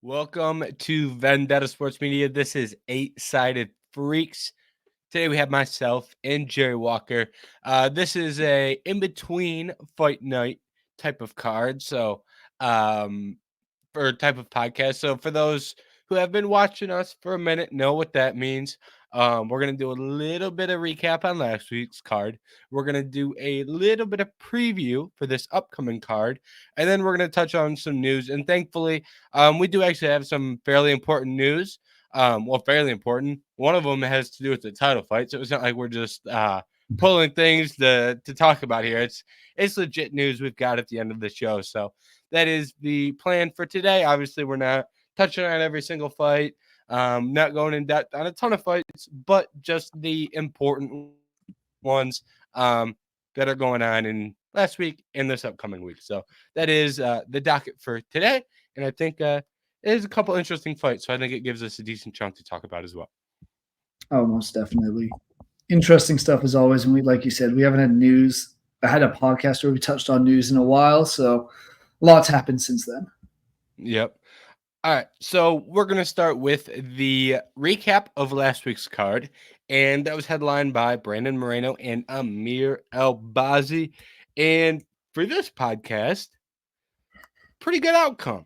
Welcome to Vendetta Sports Media. This is Eight Sided Freaks. Today we have myself and Jerry Walker. This is a in-between fight night type of card. Or type of podcast. So for those who have been watching us for a minute, know what that means. We're going to do a little bit of recap on last week's card. We're going to do a little bit of preview for this upcoming card. And then we're going to touch on some news. And thankfully, we do actually have some fairly important news. Fairly important. One of them has to do with the title fight. So it's not like we're just pulling things to talk about here. It's legit news we've got at the end of the show. So that is the plan for today. Obviously, we're not touching on every single fight, not going in depth on a ton of fights, but just the important ones that are going on in last week and this upcoming week. So that is the docket for today. And I think it is a couple interesting fights. So I think it gives us a decent chunk to talk about as well. Oh, most definitely. Interesting stuff as always. And like you said, we haven't had news. I had a podcast where we touched on news in a while. So a lot's happened since then. Yep. All right, so we're going to start with the recap of last week's card, and that was headlined by Brandon Moreno and Amir Albazi. And for this podcast, pretty good outcome.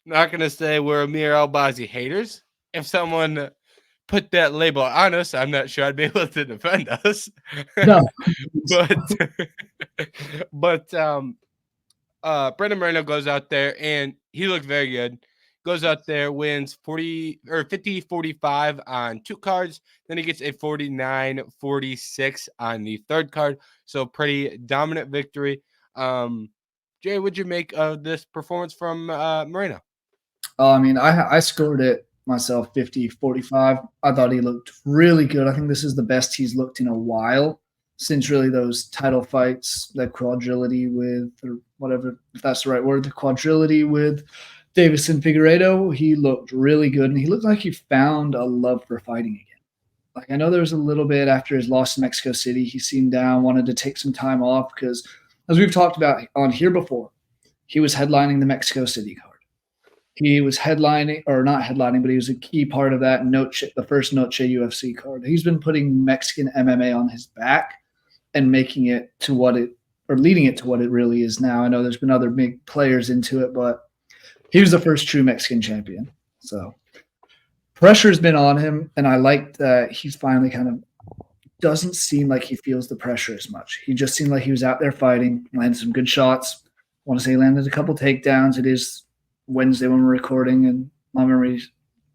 Not going to say we're Amir Albazi haters. If someone put that label on us, I'm not sure I'd be able to defend us. No. but Brandon Moreno goes out there, and he looked very good. Goes out there, wins 50-45 on two cards. Then he gets a 49-46 on the third card. So pretty dominant victory. Jay, what'd you make of this performance from Moreno? I scored it myself 50-45. I thought he looked really good. I think this is the best he's looked in a while since really those title fights, the quadrility with, or whatever, if that's the right word, the quadrility with Davison Figueiredo. He looked really good, and he looked like he found a love for fighting again. Like, I know there was a little bit after his loss in Mexico City, he seemed down, wanted to take some time off because, as we've talked about on here before, he was headlining the Mexico City card. He was headlining, or not headlining, but he was a key part of that the first Noche UFC card. He's been putting Mexican MMA on his back and making it to leading it to what it really is now. I know there's been other big players into it, but he was the first true Mexican champion. So pressure's been on him, and I like that he's finally kind of doesn't seem like he feels the pressure as much. He just seemed like he was out there fighting, landed some good shots. I want to say he landed a couple takedowns. It is Wednesday when we're recording, and my memory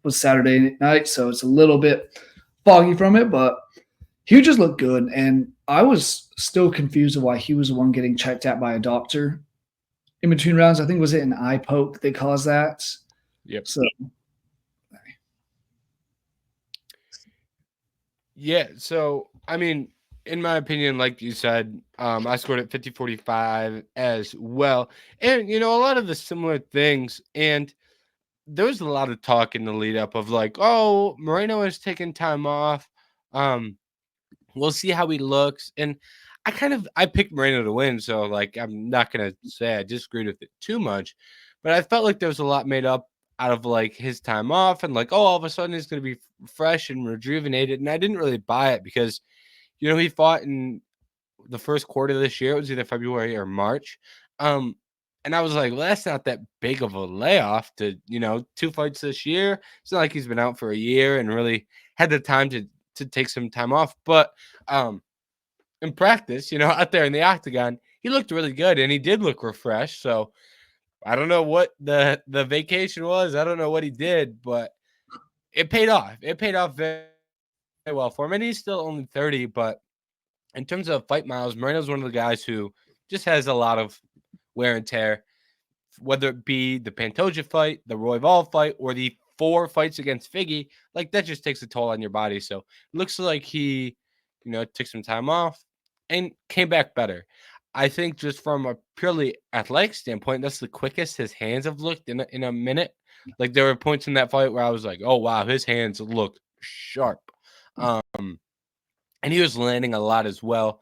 was Saturday night, so it's a little bit foggy from it, but he just looked good. And I was still confused of why he was the one getting checked out by a doctor in between rounds. I think was it an eye poke that caused that? Yep. So yeah. So I mean, in my opinion, like you said, I scored at 50-45 as well. And, a lot of the similar things. And there was a lot of talk in the lead up of like, oh, Moreno is taking time off. We'll see how he looks. And I picked Moreno to win. So, like, I'm not going to say I disagreed with it too much. But I felt like there was a lot made up out of like his time off and like, oh, all of a sudden he's going to be fresh and rejuvenated. And I didn't really buy it because he fought in the first quarter of this year. It was either February or March. And I was like, well, that's not that big of a layoff to, two fights this year. It's not like he's been out for a year and really had the time to take some time off. But in practice, out there in the octagon, he looked really good and he did look refreshed. So I don't know what the vacation was. I don't know what he did, but it paid off. It paid off very well for him. And he's still only 30, but in terms of fight miles, Moreno's one of the guys who just has a lot of wear and tear, whether it be the Pantoja fight, the Royval fight, or the 4 fights against Figgy. Like, that just takes a toll on your body. So it looks like he, took some time off and came back better. I think just from a purely athletic standpoint, that's the quickest his hands have looked in a minute. Like, there were points in that fight where I was like, oh, wow, his hands look sharp. And he was landing a lot as well.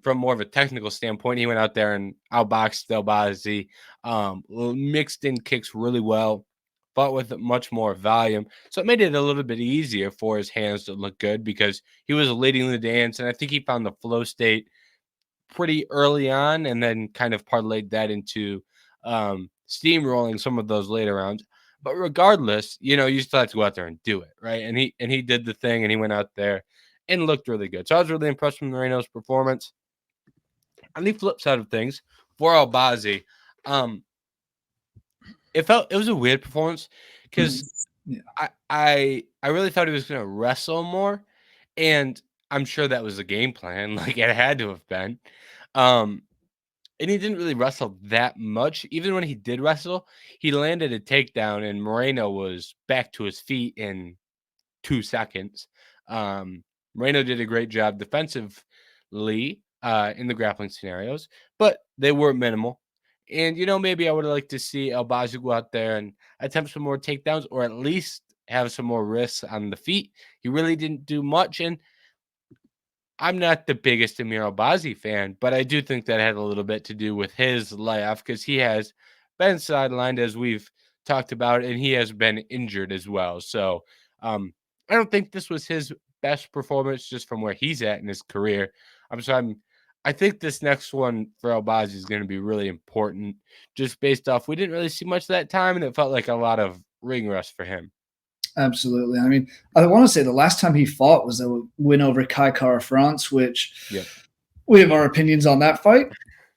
From more of a technical standpoint, he went out there and outboxed Albazi, mixed in kicks really well, fought with much more volume. So it made it a little bit easier for his hands to look good because he was leading the dance. And I think he found the flow state pretty early on and then kind of parlayed that into steamrolling some of those later rounds. But regardless, you still have to go out there and do it, right? And he did the thing, and he went out there and looked really good. So I was really impressed with Moreno's performance. On the flip side of things, for Albazi, it was a weird performance because Yeah. I really thought he was going to wrestle more, and I'm sure that was the game plan. Like it had to have been. And he didn't really wrestle that much. Even when he did wrestle, he landed a takedown, and Moreno was back to his feet in 2 seconds. Moreno did a great job defensively in the grappling scenarios, but they were minimal. And, maybe I would have liked to see Albazi go out there and attempt some more takedowns or at least have some more risks on the feet. He really didn't do much. And I'm not the biggest Amir Albazi fan, but I do think that had a little bit to do with his layoff because he has been sidelined, as we've talked about, and he has been injured as well. So I don't think this was his best performance just from where he's at in his career. I think this next one for Albazi is going to be really important just based off we didn't really see much that time, and it felt like a lot of ring rust for him. Absolutely. I mean, I want to say the last time he fought was a win over Kai Kara France, which we have our opinions on that fight.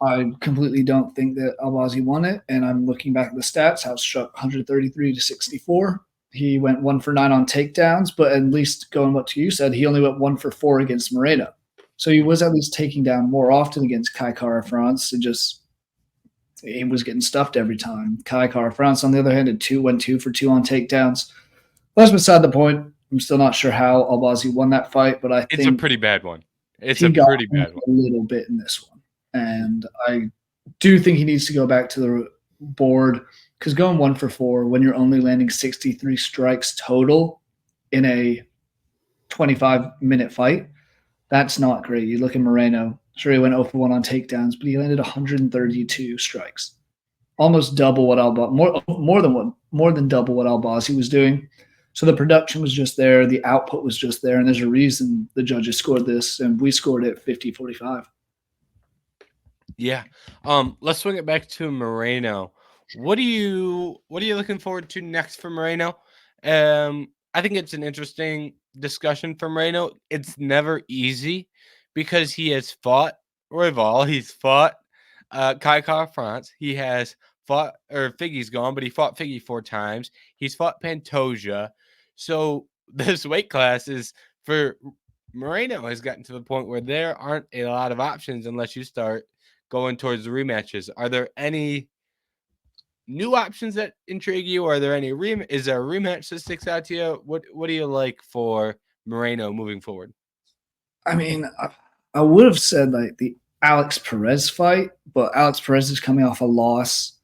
I completely don't think that Albazi won it, and I'm looking back at the stats. House struck 133 to 64. He went 1 for 9 on takedowns, but at least going what you said, he only went 1 for 4 against Moreno. So he was at least taking down more often against Kai Kara France, and he was getting stuffed every time. Kai Kara France, on the other hand, went 2 for 2 on takedowns. That's beside the point. I'm still not sure how Albazi won that fight, but I think it's a pretty bad one. It's a pretty bad one. A little bit in this one. And I do think he needs to go back to the board because going 1 for 4 when you're only landing 63 strikes total in a 25-minute fight, that's not great. You look at Moreno. Sure, he went 0 for 1 on takedowns, but he landed 132 strikes. Almost double what more than double what Albazi was doing. So the production was just there, the output was just there, and there's a reason the judges scored this, and we scored it 50-45. Yeah. Let's swing it back to Moreno. What are you looking forward to next for Moreno? I think it's an interesting discussion for Moreno. It's never easy because he has fought Royval, he's fought Kai Kara France, he has fought Figgy's gone, but he fought Figgy 4 times. He's fought Pantoja. So this weight class is for Moreno has gotten to the point where there aren't a lot of options unless you start going towards the rematches. Are there any new options that intrigue you? Are there any is there a rematch that sticks out to you? What do you like for Moreno moving forward? I mean, I would have said like the Alex Perez fight, but Alex Perez is coming off a loss.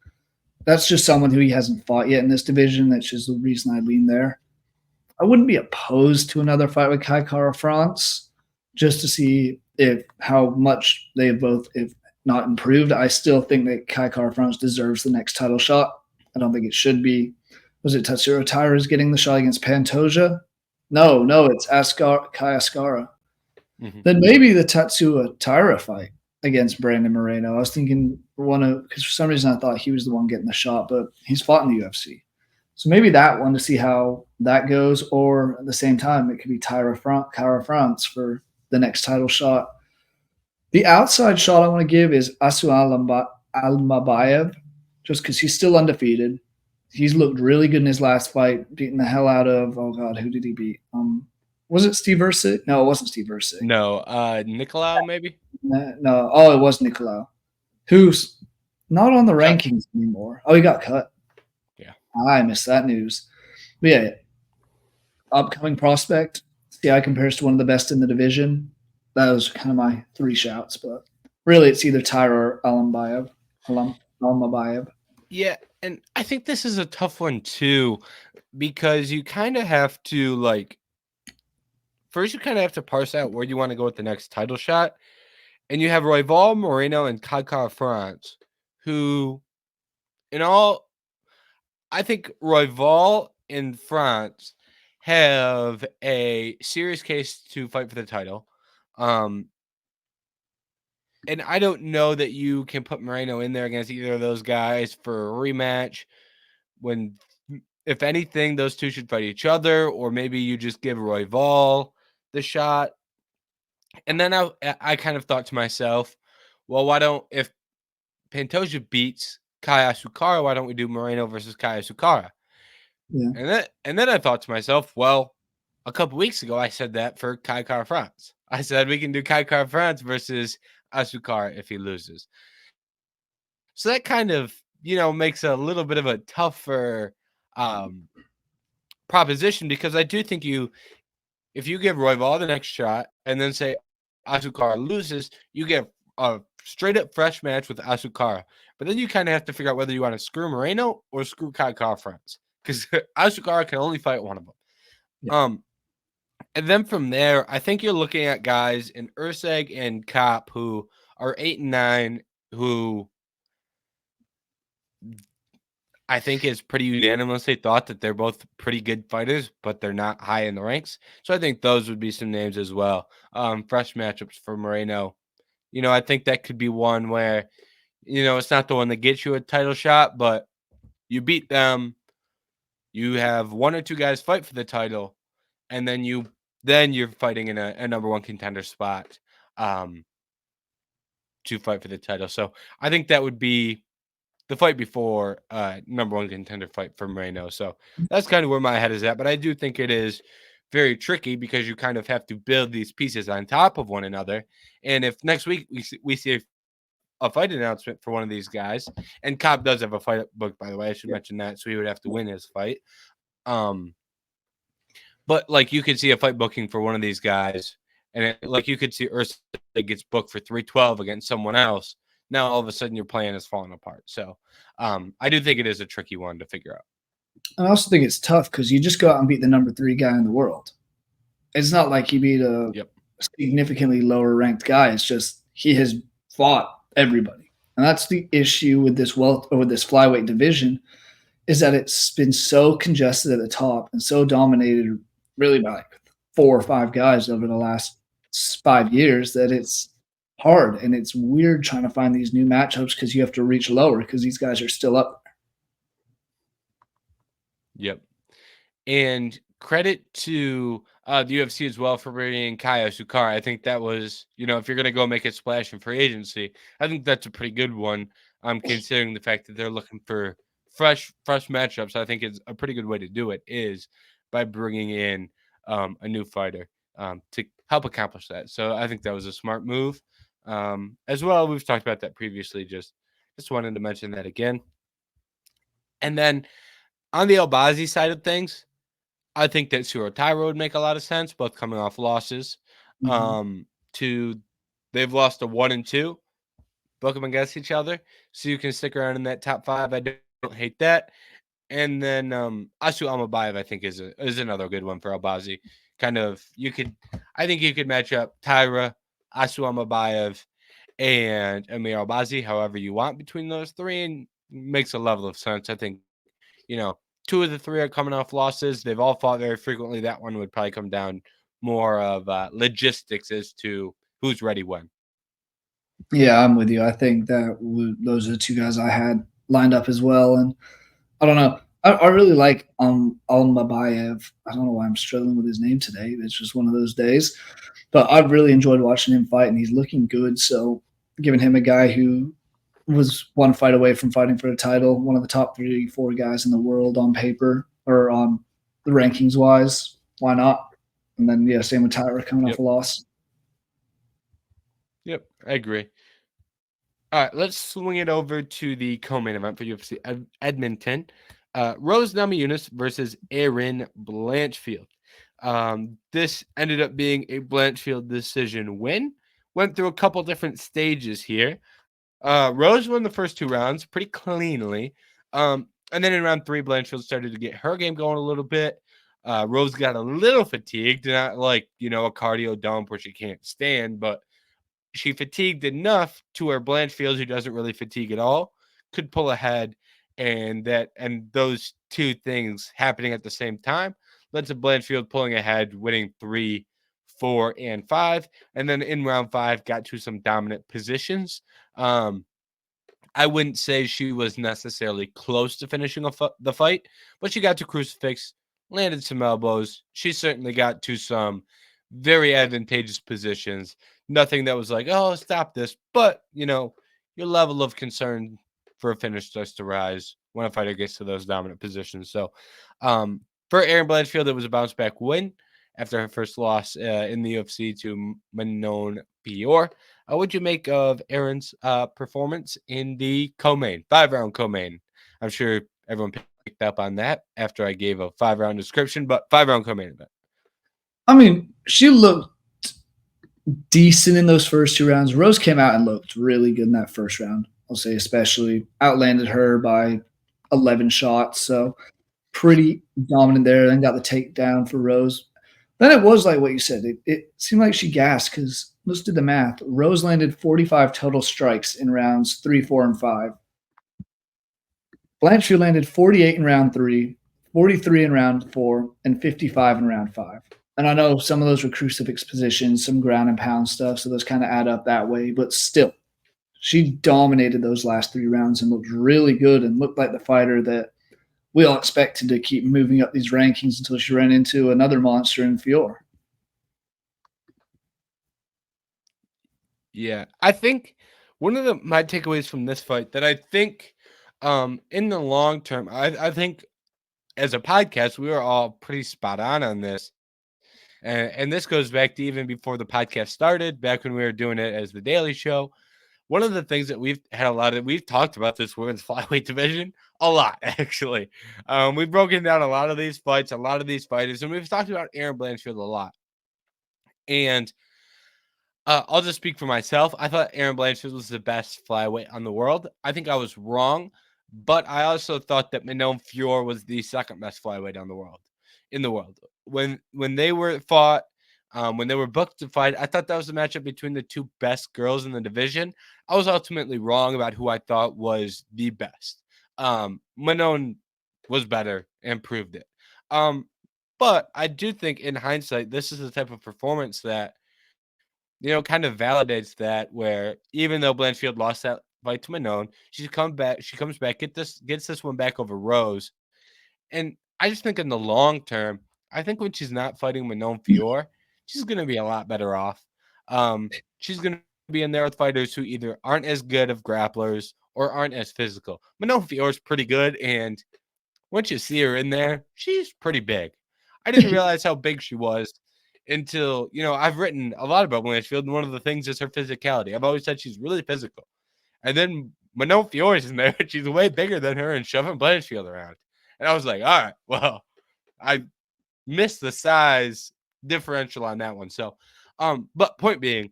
That's just someone who he hasn't fought yet in this division. That's just the reason I lean there. I wouldn't be opposed to another fight with Kai Kara France just to see how much they have both, if not improved. I still think that Kai Kara France deserves the next title shot. I don't think it should be. Was it Tatsuro Taira's getting the shot against Pantoja? No, it's Kai Ascara. Mm-hmm. Then maybe the Tatsuro Taira fight against Brandon Moreno. I was thinking because for some reason I thought he was the one getting the shot, but he's fought in the UFC. So maybe that one to see how that goes, or at the same time, it could be Kara France for the next title shot. The outside shot I want to give is Asu Almabayev, just because he's still undefeated. He's looked really good in his last fight, beating the hell out of, oh God, who did he beat? Was it Steve Erceg? No, it wasn't Steve Erceg. No, Nicolau maybe? No, it was Nicolau, who's not on the rankings anymore. Oh, he got cut. I missed that news. But yeah, upcoming prospect. See how he compares to one of the best in the division. That was kind of my 3 shouts, but really it's either Taira or Almabayev. Yeah, and I think this is a tough one too, because you kind of have to first you kind of have to parse out where you want to go with the next title shot. And you have Royval, Moreno, and Kai Kara France, who I think Royval and France have a serious case to fight for the title. And I don't know that you can put Moreno in there against either of those guys for a rematch when, if anything, those two should fight each other, or maybe you just give Royval the shot. And then I kind of thought to myself, well, why don't, if Pantoja beats Kai Asukara, why don't we do Moreno versus Kai Asukara? Yeah. And then I thought to myself, well, a couple weeks ago I said that for Kai Kara France. I said we can do Kai Kara France versus Asukara if he loses. So that kind of, makes a little bit of a tougher proposition, because I do think if you give Royval the next shot and then say Asukara loses, you get a straight up fresh match with Asukara. But then you kind of have to figure out whether you want to screw Moreno or screw Kai Kara France, because Asukara can only fight one of them. Yeah. And then from there, I think you're looking at guys in Urseg and Kopp who are 8 and 9, who I think is pretty unanimously thought that they're both pretty good fighters, but they're not high in the ranks. So I think those would be some names as well. Fresh matchups for Moreno. I think that could be one where, it's not the one that gets you a title shot, but you beat them. You have one or two guys fight for the title, and then you're fighting in a number one contender spot to fight for the title. So I think that would be the fight before number one contender fight for Moreno. So that's kind of where my head is at. But I do think it is very tricky, because you kind of have to build these pieces on top of one another. And if next week we see a fight announcement for one of these guys, and Cobb does have a fight booked, by the way, I should mention that, so he would have to win his fight. But like, you could see a fight booking for one of these guys, and like you could see Ursa gets booked for 312 against someone else. Now all of a sudden your plan is falling apart. So I do think it is a tricky one to figure out. I also think it's tough because you just go out and beat the number 3 guy in the world. It's not like he beat a significantly lower ranked guy. It's just he has fought everybody, and that's the issue with this flyweight division, is that it's been so congested at the top and so dominated really by like 4 or 5 guys over the last 5 years that it's hard, and it's weird trying to find these new matchups because you have to reach lower because these guys are still up there. Yep. And credit to the UFC as well for bringing Kai Asukara. I think that was, if you're going to go make a splash in free agency, I think that's a pretty good one. Considering the fact that they're looking for fresh matchups. I think it's a pretty good way to do it, is by bringing in a new fighter to help accomplish that. So I think that was a smart move. As well, we've talked about that previously. Just wanted to mention that again. And then on the Albazi side of things, I think that Suro Tyro would make a lot of sense, both coming off losses. They've lost a 1 and 2, book them against each other, so you can stick around in that top 5. I don't hate that. And then Asu Amabayev, I think, is another good one for Albazi. I think you could match up Tyra, Asu Amabayev, and Amir Albazi however you want between those three, and makes a level of sense. I think, 2 of the 3 are coming off losses. They've all fought very frequently. That one would probably come down more of logistics as to who's ready when. Yeah, I'm with you. I think that those are the 2 guys I had lined up as well. And I don't know. I really like Almabayev. I don't know why I'm struggling with his name today. It's just one of those days. But I've really enjoyed watching him fight, and he's looking good. So giving him a guy who was one fight away from fighting for the title, one of the top 3, 4 guys in the world on paper or on the rankings wise, why not? And then, yeah, same with Tyra coming off a loss. Yep, I agree. All right, let's swing it over to the co-main event for UFC Edmonton. Rose Namajunas versus Erin Blanchfield. This ended up being a Blanchfield decision win. Went through a couple different stages here. Rose won the first 2 rounds pretty cleanly. And then in round 3, Blanchfield started to get her game going a little bit. Rose got a little fatigued, not like, a cardio dump where she can't stand, but she fatigued enough to where Blanchfield, who doesn't really fatigue at all, could pull ahead, and those two things happening at the same time led to Blanchfield pulling ahead, winning 3, 4, and 5. And then in round 5, got to some dominant positions. I wouldn't say she was necessarily close to finishing the fight, but she got to crucifix, landed some elbows. She certainly got to some very advantageous positions. Nothing that was like, oh, stop this. But, your level of concern for a finish starts to rise when a fighter gets to those dominant positions. So, for Erin Blanchfield, it was a bounce back win after her first loss in the UFC to Manon Fior. What'd you make of Erin's performance in the co-main, 5-round co-main? I'm sure everyone picked up on that after I gave a 5-round description, but 5-round co-main event. I mean, she looked decent in those first 2 rounds. Rose came out and looked really good in that first round. I'll say especially outlanded her by 11 shots. So pretty dominant there. Then got the takedown for Rose. Then it was like what you said. It seemed like she gassed because let's do the math. Rose landed 45 total strikes in rounds 3, 4, and 5. Blanchfield landed 48 in round 3, 43 in round 4, and 55 in round 5. And I know some of those were crucifix positions, some ground and pound stuff, so those kind of add up that way. But still, she dominated those last 3 rounds and looked really good and looked like the fighter that we all expected to keep moving up these rankings until she ran into another monster in Fior. Yeah, I think one of my takeaways from this fight that I think in the long term, I think as a podcast, we were all pretty spot on this. And this goes back to even before the podcast started, back when we were doing it as the Daily Show. One of the things that we've talked about this women's flyweight division a lot, actually. We've broken down a lot of these fights, a lot of these fighters, and we've talked about Erin Blanchfield a lot. And I'll just speak for myself. I thought Erin Blanchfield was the best flyweight on the world. I think I was wrong, but I also thought that Manon Fior was the second best flyweight in the world. When they were fought, when they were booked to fight, I thought that was the matchup between the two best girls in the division. I was ultimately wrong about who I thought was the best. Manon was better and proved it. But I do think in hindsight, this is the type of performance that kind of validates that, where even though Blanchfield lost that fight to Manon, she comes back, gets this one back over Rose. And I just think in the long term, I think when she's not fighting Manon Fior, she's going to be a lot better off. She's going to be in there with fighters who either aren't as good of grapplers or aren't as physical. Manon Fior is pretty good, and once you see her in there, she's pretty big. I didn't realize how big she was until, I've written a lot about Blanchfield, and one of the things is her physicality. I've always said she's really physical. And then Manon Fior is in there, and she's way bigger than her and shoving Blanchfield around. And I was like, all right, well, I missed the size differential on that one. So, but point being,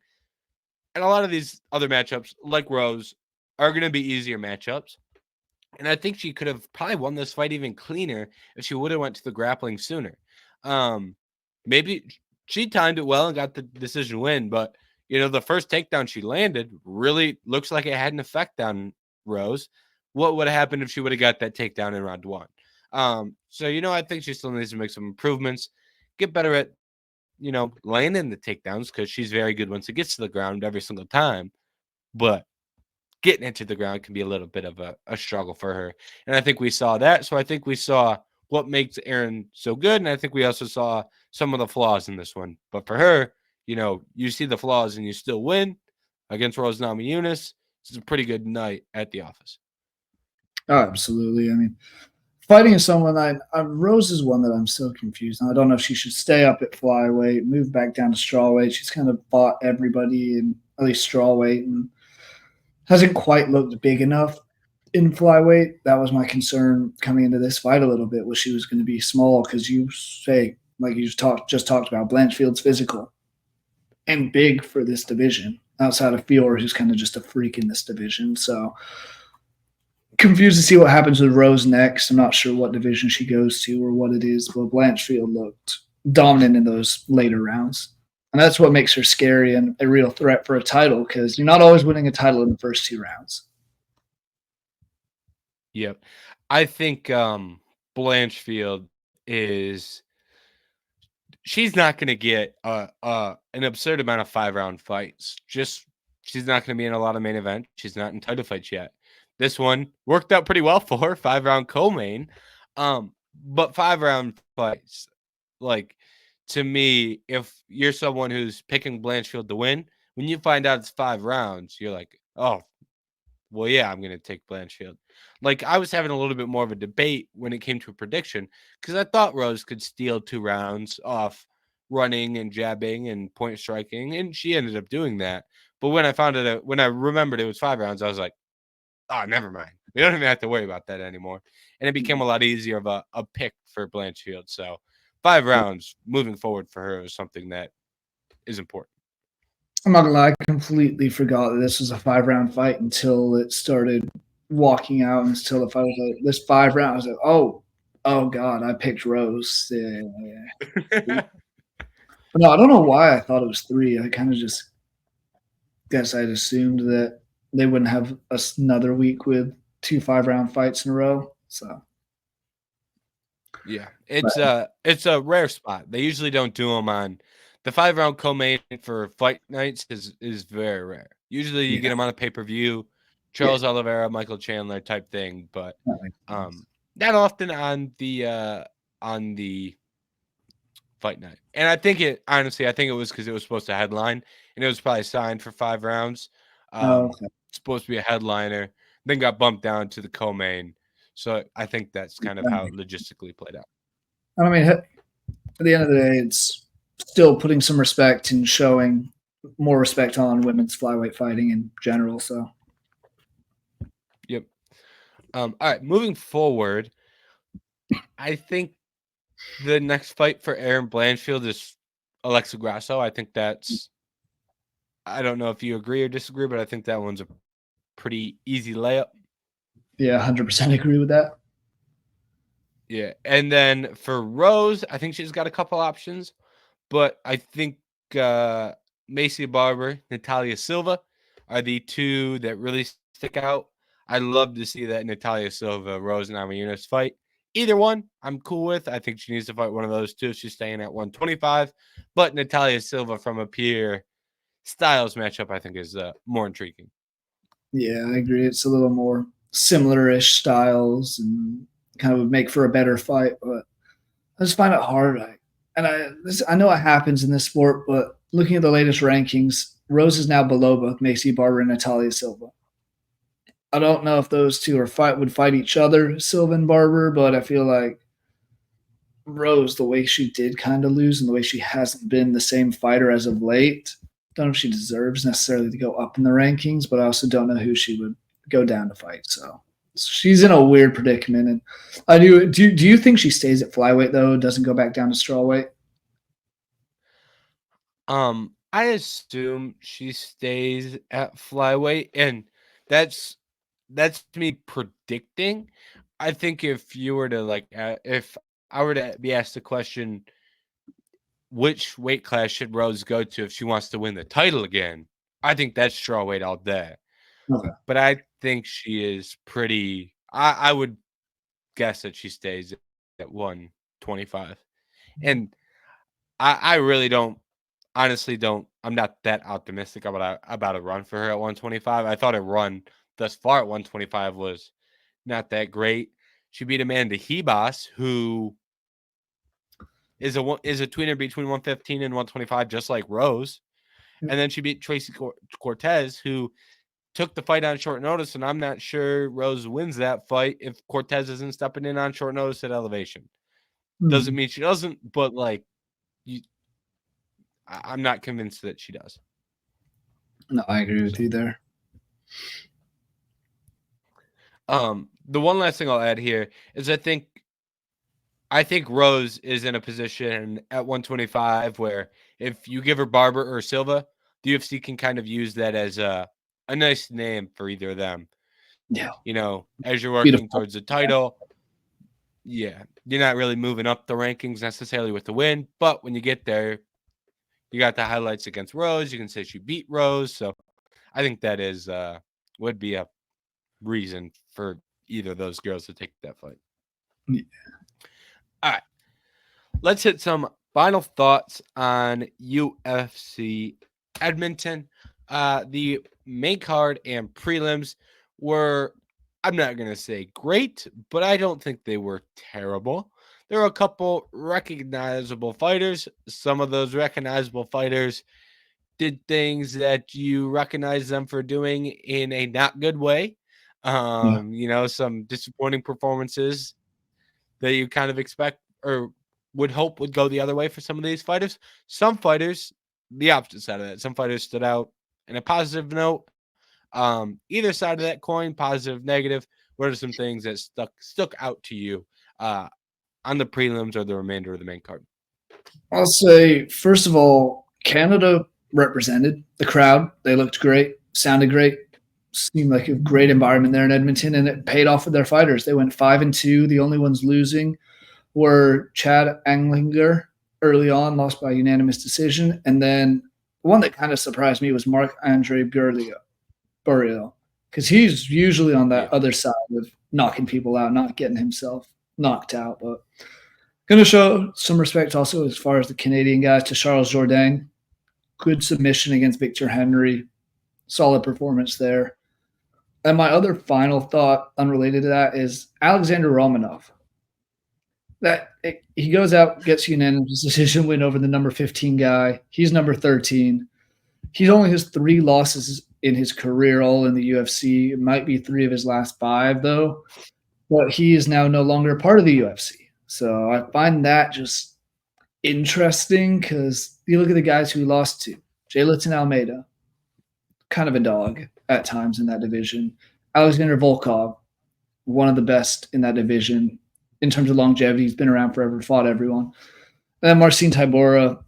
and a lot of these other matchups, like Rose, are going to be easier matchups. And I think she could have probably won this fight even cleaner if she would have went to the grappling sooner. Maybe she timed it well and got the decision win, but the first takedown she landed really looks like it had an effect on Rose. What would have happened if she would have got that takedown in round 1? So I think she still needs to make some improvements, get better at landing the takedowns, because she's very good once it gets to the ground every single time. But getting into the ground can be a little bit of a struggle for her. And I think we saw that. So I think we saw what makes Erin so good. And I think we also saw some of the flaws in this one. But for her, you see the flaws and you still win against Rose Namajunas. It's a pretty good night at the office. Oh, absolutely. I mean, fighting someone, Rose is one that I'm still confused on. I don't know if she should stay up at flyweight, move back down to strawweight. She's kind of fought everybody in at least strawweight and hasn't quite looked big enough in flyweight. That was my concern coming into this fight a little bit, was she was going to be small, because you say, like you just talked about, Blanchfield's physical and big for this division, outside of Fior, who's kind of just a freak in this division. So confused to see what happens with Rose next. I'm not sure what division she goes to or what it is, but Blanchfield looked dominant in those later rounds. And that's what makes her scary and a real threat for a title, because you're not always winning a title in the first 2 rounds. Yep. I think Blanchfield is she's not going to get an absurd amount of 5-round fights. Just she's not going to be in a lot of main events. She's not in title fights yet. This one worked out pretty well for her, 5-round co-main. But 5-round fights, like to me, if you're someone who's picking Blanchfield to win, when you find out it's 5 rounds, you're like, oh, well, yeah, I'm going to take Blanchfield. Like I was having a little bit more of a debate when it came to a prediction because I thought Rose could steal 2 rounds off running and jabbing and point striking, and she ended up doing that. But when I found it, when I remembered it was 5 rounds, I was like, oh, never mind. We don't even have to worry about that anymore. And it became a lot easier of a pick for Blanchfield. So 5 rounds moving forward for her is something that is important. I'm not gonna lie, I completely forgot that this was a 5-round fight until it started walking out, until the fight was like this 5 rounds. I was like, oh god, I picked Rose. Yeah. But no, I don't know why I thought it was 3. I kind of just guess I'd assumed that they wouldn't have another week with 2 5-round fights in a row. So yeah, it's a rare spot. They usually don't do them on the 5-round co-main for fight nights is very rare. Usually you get yeah, them on a pay-per-view, yeah, Charles Oliveira, Michael Chandler type thing, but that makes sense. not often on the fight night. And I think it honestly, I think it was because it was supposed to headline and it was probably signed for 5 rounds. Oh, okay. Supposed to be a headliner, then got bumped down to the co-main. So I think that's kind of how it logistically played out. I mean, at the end of the day, it's still putting some respect and showing more respect on women's flyweight fighting in general. So Yep. All right, moving forward, I think the next fight for Erin Blanchfield is Alexa Grasso. I think that's I don't know if you agree or disagree, but I think that one's a pretty easy layup. yeah, 100% agree with that. Yeah. And then for Rose, I think she's got a couple options, but I think Macy Barber, Natalia Silva are the 2 that really stick out. I'd love to see that Natalia Silva, Rose, and Namajunas fight. Either one, I'm cool with. I think she needs to fight one of those 2 if she's staying at 125. But Natalia Silva from a peer styles matchup, I think, is more intriguing. Yeah, I agree. It's a little more similar-ish styles and kind of would make for a better fight, but I just find it hard. I know it happens in this sport, but looking at the latest rankings, Rose is now below both Macy Barber and Natalia Silva. I don't know if those 2 would fight each other, Silva and Barber, but I feel like Rose, the way she did kind of lose and the way she hasn't been the same fighter as of late, don't know if she deserves necessarily to go up in the rankings, but I also don't know who she would go down to fight. So she's in a weird predicament. And I do you think she stays at flyweight though? Doesn't go back down to strawweight? I assume she stays at flyweight, and that's me predicting. I think if you were to if I were to be asked the question, which weight class should Rose go to if she wants to win the title again? I think that's strawweight all day. Okay. But I think she is pretty. I would guess that she stays at 125, and I really don't. Honestly, don't. I'm not that optimistic about a run for her at 125. I thought her run thus far at 125 was not that great. She beat Amanda Hebos, who is a tweener between 115 and 125, just like Rose. And then she beat Tracy Cortez, who took the fight on short notice. And I'm not sure Rose wins that fight if Cortez isn't stepping in on short notice at elevation. Doesn't mean she doesn't, but I'm not convinced that she does. No, I agree with you there. The one last thing I'll add here is I think Rose is in a position at 125 where if you give her Barber or Silva, the UFC can kind of use that as a nice name for either of them. Yeah. As you're working towards the title, yeah, you're not really moving up the rankings necessarily with the win, but when you get there, you got the highlights against Rose. You can say she beat Rose, so I think that is would be a reason for either of those girls to take that fight. Yeah. All right. Let's hit some final thoughts on UFC Edmonton. The main card and prelims were, I'm not going to say great, but I don't think they were terrible. There were a couple recognizable fighters. Some of those recognizable fighters did things that you recognize them for doing in a not good way. Yeah. Some disappointing performances that you kind of expect or would hope would go the other way for some of these fighters. Some fighters, the opposite side of that. Some fighters stood out in a positive note. Either side of that coin, positive, negative. What are some things that stuck out to you on the prelims or the remainder of the main card? I'll say, first of all, Canada represented the crowd. They looked great, sounded great, seemed like a great environment there in Edmonton, and it paid off with their fighters. They went 5-2. The only ones losing were Chad Anglinger early on, lost by unanimous decision. And then one that kind of surprised me was Marc-Andre Burial, because he's usually on that other side of knocking people out, not getting himself knocked out. But going to show some respect also as far as the Canadian guys to Charles Jourdain. Good submission against Victor Henry. Solid performance there. And my other final thought, unrelated to that, is Alexander Romanov. He goes out, gets unanimous decision win over the number 15 guy. He's number 13. He's only has 3 losses in his career, all in the UFC. It might be 3 of his last 5, though. But he is now no longer a part of the UFC. So I find that just interesting because you look at the guys who he lost to. Jailton Almeida, kind of a dog at times in that division. Alexander Volkov, one of the best in that division in terms of longevity. He's been around forever, fought everyone. And then Marcin Tybura,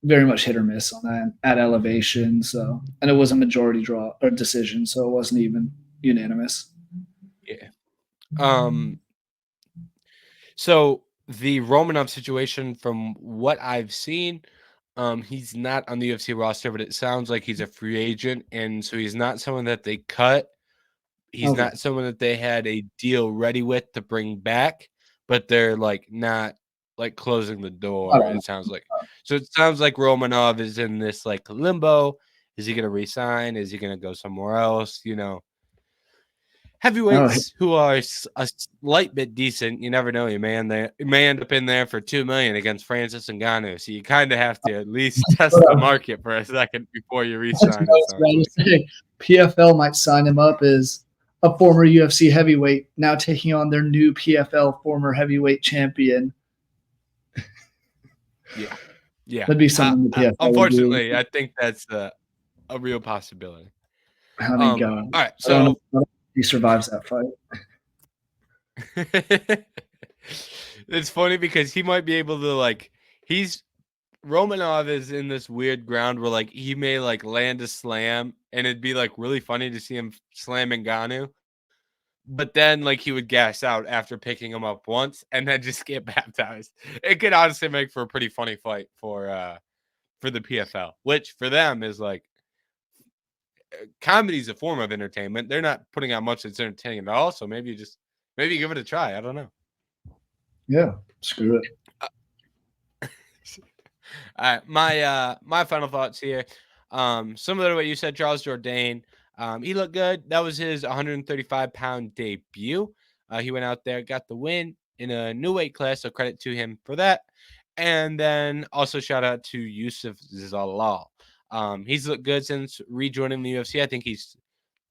very much hit or miss on that at elevation. So, and it was a majority draw or decision, so it wasn't even unanimous. Yeah. So the Romanov situation, from what I've seen, he's not on the UFC roster, but it sounds like he's a free agent, and so he's not someone that they cut. He's Okay. not someone that they had a deal ready with to bring back, but they're like not like closing the door. It sounds like. So it sounds like Romanov is in this like limbo. Is he going to resign? Is he going to go somewhere else? Heavyweights who are a slight bit decent, you never know. You may end up in there for $2 million against Francis Ngannou. So you kind of have to at least test the market for a second before you resign. PFL might sign him up as a former UFC heavyweight, now taking on their new PFL former heavyweight champion. Yeah. That'd be something the PFL unfortunately, I think that's a real possibility. God. All right, so he survives that fight. It's funny because he might be able to Romanov is in this weird ground where he may land a slam and it'd be really funny to see him slam Ngannou. But then he would gas out after picking him up once and then just get baptized. It could honestly make for a pretty funny fight for the PFL, which for them is comedy's a form of entertainment. They're not putting out much that's entertaining at all. So maybe give it a try. I don't know. Yeah, screw it. All right, my final thoughts here. Similar to what you said, Charles Jourdain. He looked good. That was his 135-pound debut. He went out there, got the win in a new weight class. So credit to him for that. And then also shout out to Yusuf Zalal. He's looked good since rejoining the UFC. I think he's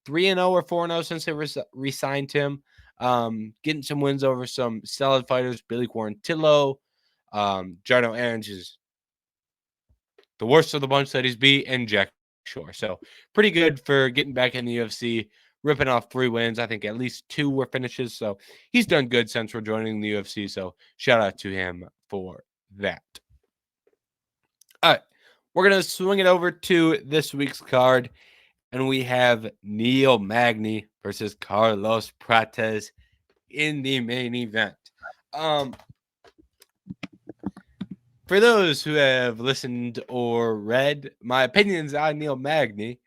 3-0 or 4-0 since they re-signed him. Getting some wins over some solid fighters, Billy Quarantillo, Jarno Aarons is the worst of the bunch that he's beat, and Jack Shore. So pretty good for getting back in the UFC, ripping off 3 wins. I think at least 2 were finishes. So he's done good since rejoining the UFC. So shout out to him for that. All right. We're going to swing it over to this week's card, and we have Neil Magny versus Carlos Prates in the main event. For those who have listened or read my opinions on Neil Magny,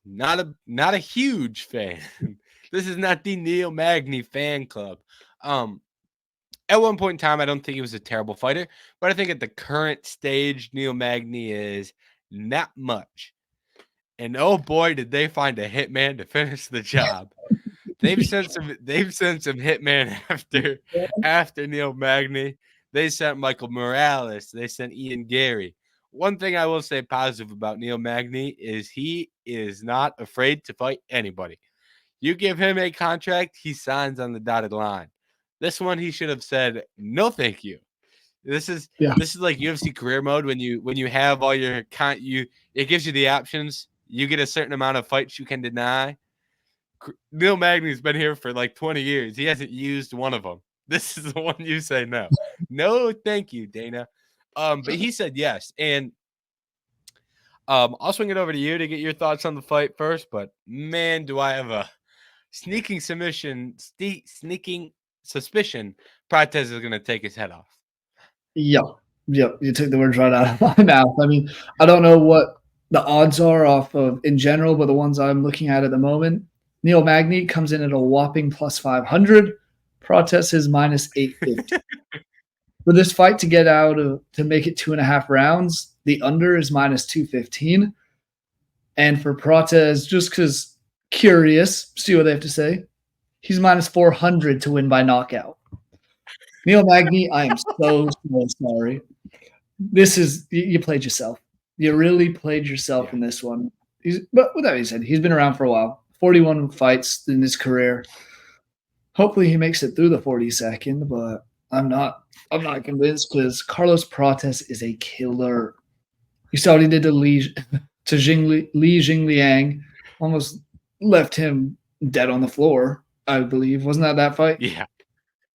not a huge fan. This is not the Neil Magny fan club. At one point in time, I don't think he was a terrible fighter, but I think at the current stage, Neil Magny is not much. And oh boy, did they find a hitman to finish the job. They've sent some hitman after Neil Magny. They sent Michael Morales. They sent Ian Garry. One thing I will say positive about Neil Magny is he is not afraid to fight anybody. You give him a contract, he signs on the dotted line. This one he should have said, no, thank you. This is Yeah. like UFC career mode when you have all your it gives you the options. You get a certain amount of fights you can deny. Neil Magny's been here for like 20 years. He hasn't used one of them. This is the one you say no. No, thank you, Dana. But he said yes. And I'll swing it over to you to get your thoughts on the fight first. But man, do I have a sneaking suspicion Prates is going to take his head off. Yeah. You took the words right out of my mouth. I mean, I don't know what the odds are off of in general, but the ones I'm looking at the moment, Neil Magny comes in at a whopping plus 500. Prates is minus 850. For this fight to get out to make it 2.5 rounds, the under is minus 215. And for Prates, just because curious, see what they have to say, he's minus 400 to win by knockout. Neil Magny, I am so sorry. This is you played yourself. You really played yourself in this one. But with that being said, he's been around for a while. 41 fights in his career. Hopefully he makes it through the 42nd, but I'm not convinced because Carlos Prates is a killer. You saw what he did to Li Jingliang, almost left him dead on the floor, I believe. Wasn't that fight? Yeah.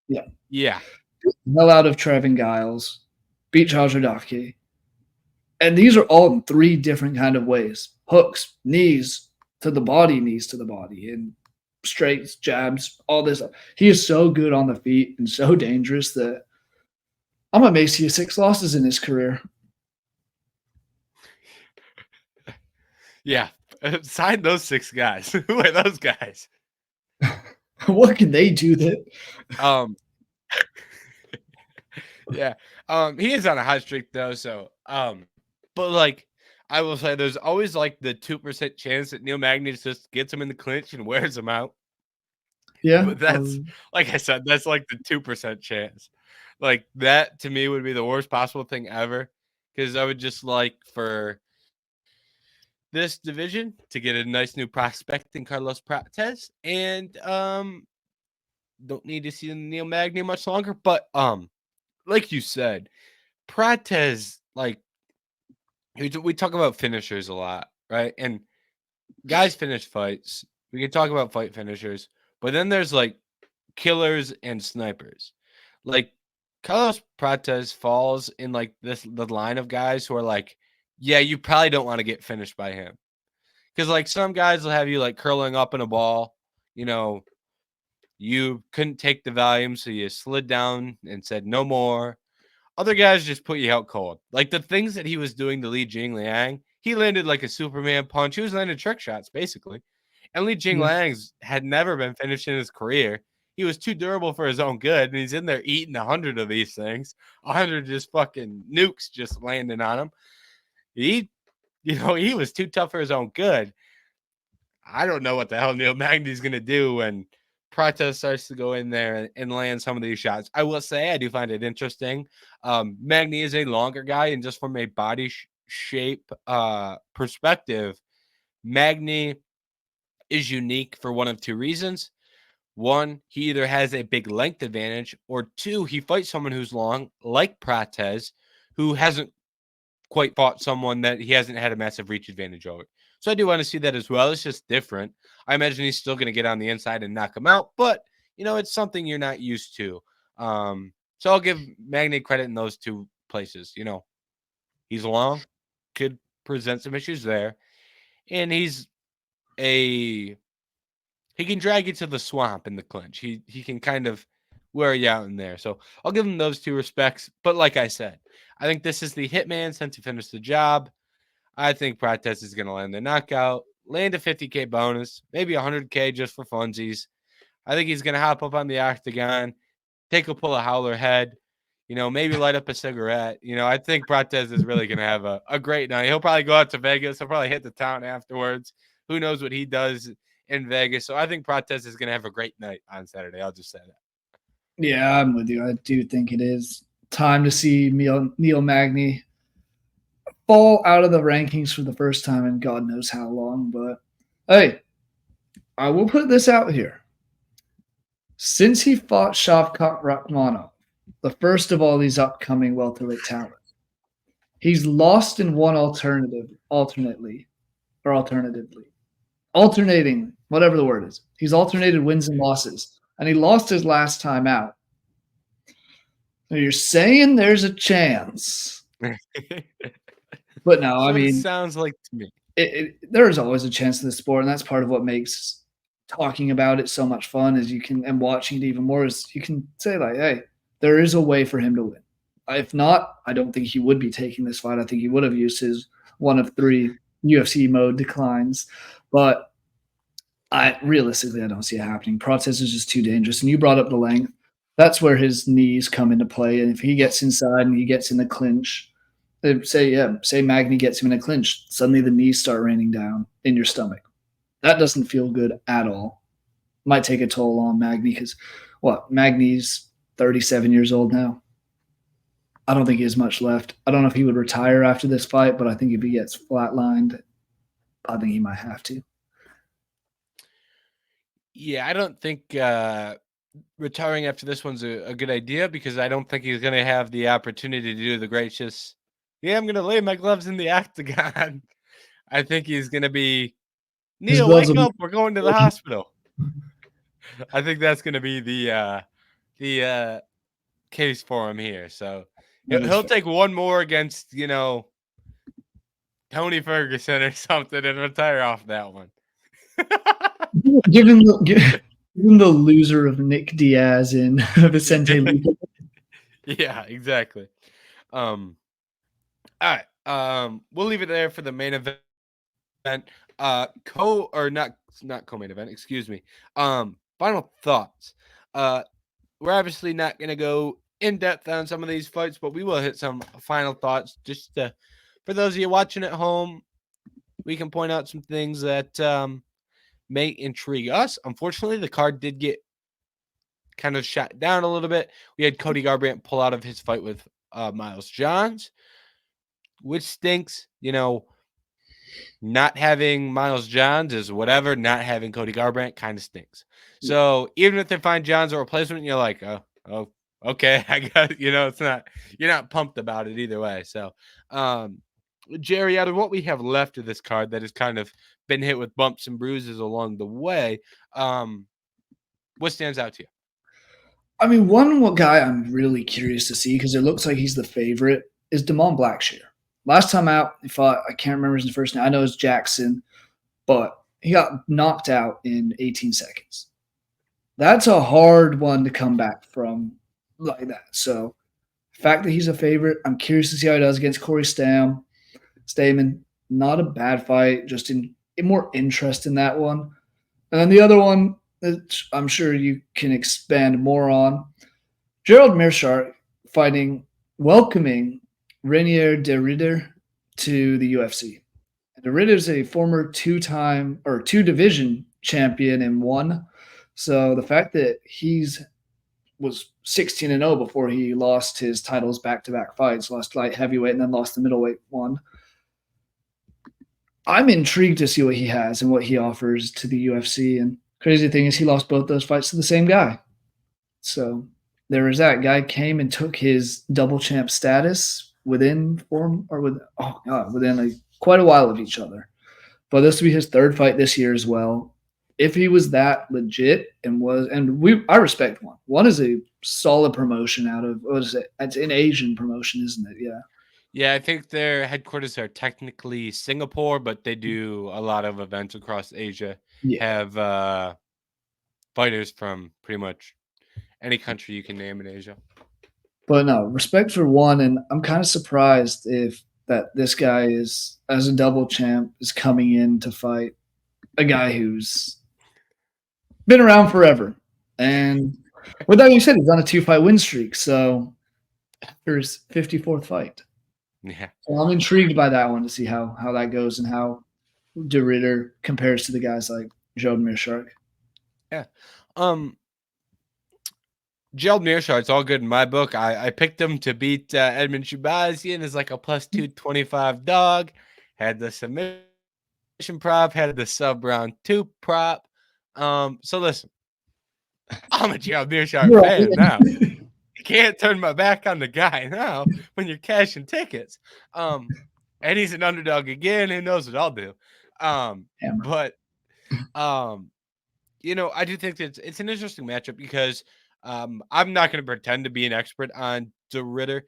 Yeah. Yeah. Well out of Trevin Giles, beat Hajradaki. And these are all in 3 different kind of ways. Hooks, knees to the body, and straights, jabs, all this stuff. He is so good on the feet and so dangerous that I'm amazed he has 6 losses in his career. Yeah. Sign those 6 guys. Who are those guys? What can they do that? Yeah. He is on a hot streak though, so but like I will say there's always like the 2% chance that Neil Magny just gets him in the clinch and wears him out. Yeah. But that's like I said, that's like the 2% chance. Like that to me would be the worst possible thing ever. Because I would just like for this division to get a nice new prospect in Carlos Prates. And don't need to see Neil Magny much longer. But like you said, Prates, like we talk about finishers a lot, right? And guys finish fights. We can talk about fight finishers, but then there's like killers and snipers. Like Carlos Prates falls in like the line of guys who are like, yeah, you probably don't want to get finished by him. Because like some guys will have you like curling up in a ball, you know, you couldn't take the volume, so you slid down and said no more. Other guys just put you out cold. Like the things that he was doing to Li Jingliang, he landed like a Superman punch. He was landing trick shots, basically. And Li Jingliang's had never been finished in his career. He was too durable for his own good, and he's in there eating 100 of these things. 100 just fucking nukes just landing on him. He was too tough for his own good. I don't know what the hell Neil Magny's going to do when Prates starts to go in there and land some of these shots. I will say I do find it interesting. Magny is a longer guy, and just from a body shape perspective, Magny is unique for one of 2 reasons. One, he either has a big length advantage, or 2, he fights someone who's long, like Prates, who hasn't quite fought someone that he hasn't had a massive reach advantage over. So I do want to see that as well. It's just different. I imagine he's still going to get on the inside and knock him out, but it's something you're not used to. So I'll give Magny credit in those 2 places. He's long, could present some issues there, and he can drag you to the swamp in the clinch. He can kind of wear you out in there. So I'll give him those 2 respects. But like I said, I think this is the hitman sent to finish the job. I think Prates is going to land the knockout, land a 50K bonus, maybe 100K just for funsies. I think he's going to hop up on the octagon, take a pull of Howler head, maybe light up a cigarette. I think Prates is really going to have a great night. He'll probably go out to Vegas. He'll probably hit the town afterwards. Who knows what he does in Vegas. So I think Prates is going to have a great night on Saturday. I'll just say that. Yeah, I'm with you. I do think it is time to see Neil Magny fall out of the rankings for the first time in God knows how long. But hey, I will put this out here. Since he fought Shavkat Rakhmonov, the first of all these upcoming welterweight talents, he's lost in one alternating, whatever the word is. He's alternated wins and losses, and he lost his last time out. So you're saying there's a chance. But no, I mean, it sounds like to me. There is always a chance in the sport, and that's part of what makes talking about it so much fun is and watching it even more is you can say like, hey, there is a way for him to win. If not, I don't think he would be taking this fight. I think he would have used his one of 3 UFC mode declines, but realistically, I don't see it happening. Prates is just too dangerous. And you brought up the length. That's where his knees come into play. And if he gets inside and he gets in the clinch, say Magny gets him in a clinch, suddenly the knees start raining down in your stomach. That doesn't feel good at all. Might take a toll on Magny because Magny's 37 years old now. I don't think he has much left. I don't know if he would retire after this fight, but I think if he gets flatlined, I think he might have to. Yeah, I don't think retiring after this one's a good idea because I don't think he's going to have the opportunity to do the gracious, I'm going to lay my gloves in the octagon. I think he's going to be, Neil, wake up. We're going to the hospital. I think that's going to be the case for him here. So he'll take one more against, Tony Ferguson or something and retire off that one. Given the loser of Nick Diaz and Vicente Luque. Yeah, exactly. All right. We'll leave it there for the main event. Not co-main event, excuse me. Final thoughts. We're obviously not gonna go in depth on some of these fights, but we will hit some final thoughts just for those of you watching at home. We can point out some things that may intrigue us. Unfortunately, the card did get kind of shot down a little bit. We had Cody Garbrandt pull out of his fight with Miles Johns, which stinks. Not having Miles Johns is whatever. Not having Cody Garbrandt kind of stinks. So even if they find Johns a replacement, you're like, oh, okay, I got it's not. You're not pumped about it either way. So, Jerry, out of what we have left of this card that has kind of been hit with bumps and bruises along the way, what stands out to you? I mean, one guy I'm really curious to see because it looks like he's the favorite is Damon Blackshear. Last time out, he fought, I can't remember his first name. I know it's Jackson, but he got knocked out in 18 seconds. That's a hard one to come back from like that. So, the fact that he's a favorite, I'm curious to see how he does against Corey Stamen. Not a bad fight, just in more interest in that one. And then the other one that I'm sure you can expand more on, Gerald Meerschaert welcoming Renier de Ridder to the UFC. De Ridder is a former two-division champion and won. So the fact that was 16-0 before he lost his titles back-to-back fights, lost light heavyweight and then lost the middleweight one. I'm intrigued to see what he has and what he offers to the UFC. And crazy thing is he lost both those fights to the same guy. So there was that guy came and took his double champ status within quite a while of each other. But this will be his third fight this year as well. If he was that legit I respect one. One is a solid promotion out of, what is it? It's an Asian promotion, isn't it? Yeah. Yeah, I think their headquarters are technically Singapore, but they do a lot of events across Asia. Yeah. Have fighters from pretty much any country you can name in Asia. But no, respect for one, and I'm kind of surprised that this guy is, as a double champ, is coming in to fight a guy who's been around forever. And With that being said, he's on a 2-fight win streak, so after his 54th fight. Yeah. So I'm intrigued by that one to see how that goes and how De Ridder compares to the guys like Jordan Meerschaert. Yeah. Gerald Meerschaert, it's all good in my book. I picked him to beat Edmund Shabazian as like a plus 225 dog. Had the submission prop, had the sub round 2 prop. So listen, I'm a Gerald Meerschaert fan now. You can't turn my back on the guy now when you're cashing tickets. And he's an underdog again. Who knows what I'll do? But you know, I do think that it's an interesting matchup because I'm not going to pretend to be an expert on De Ridder.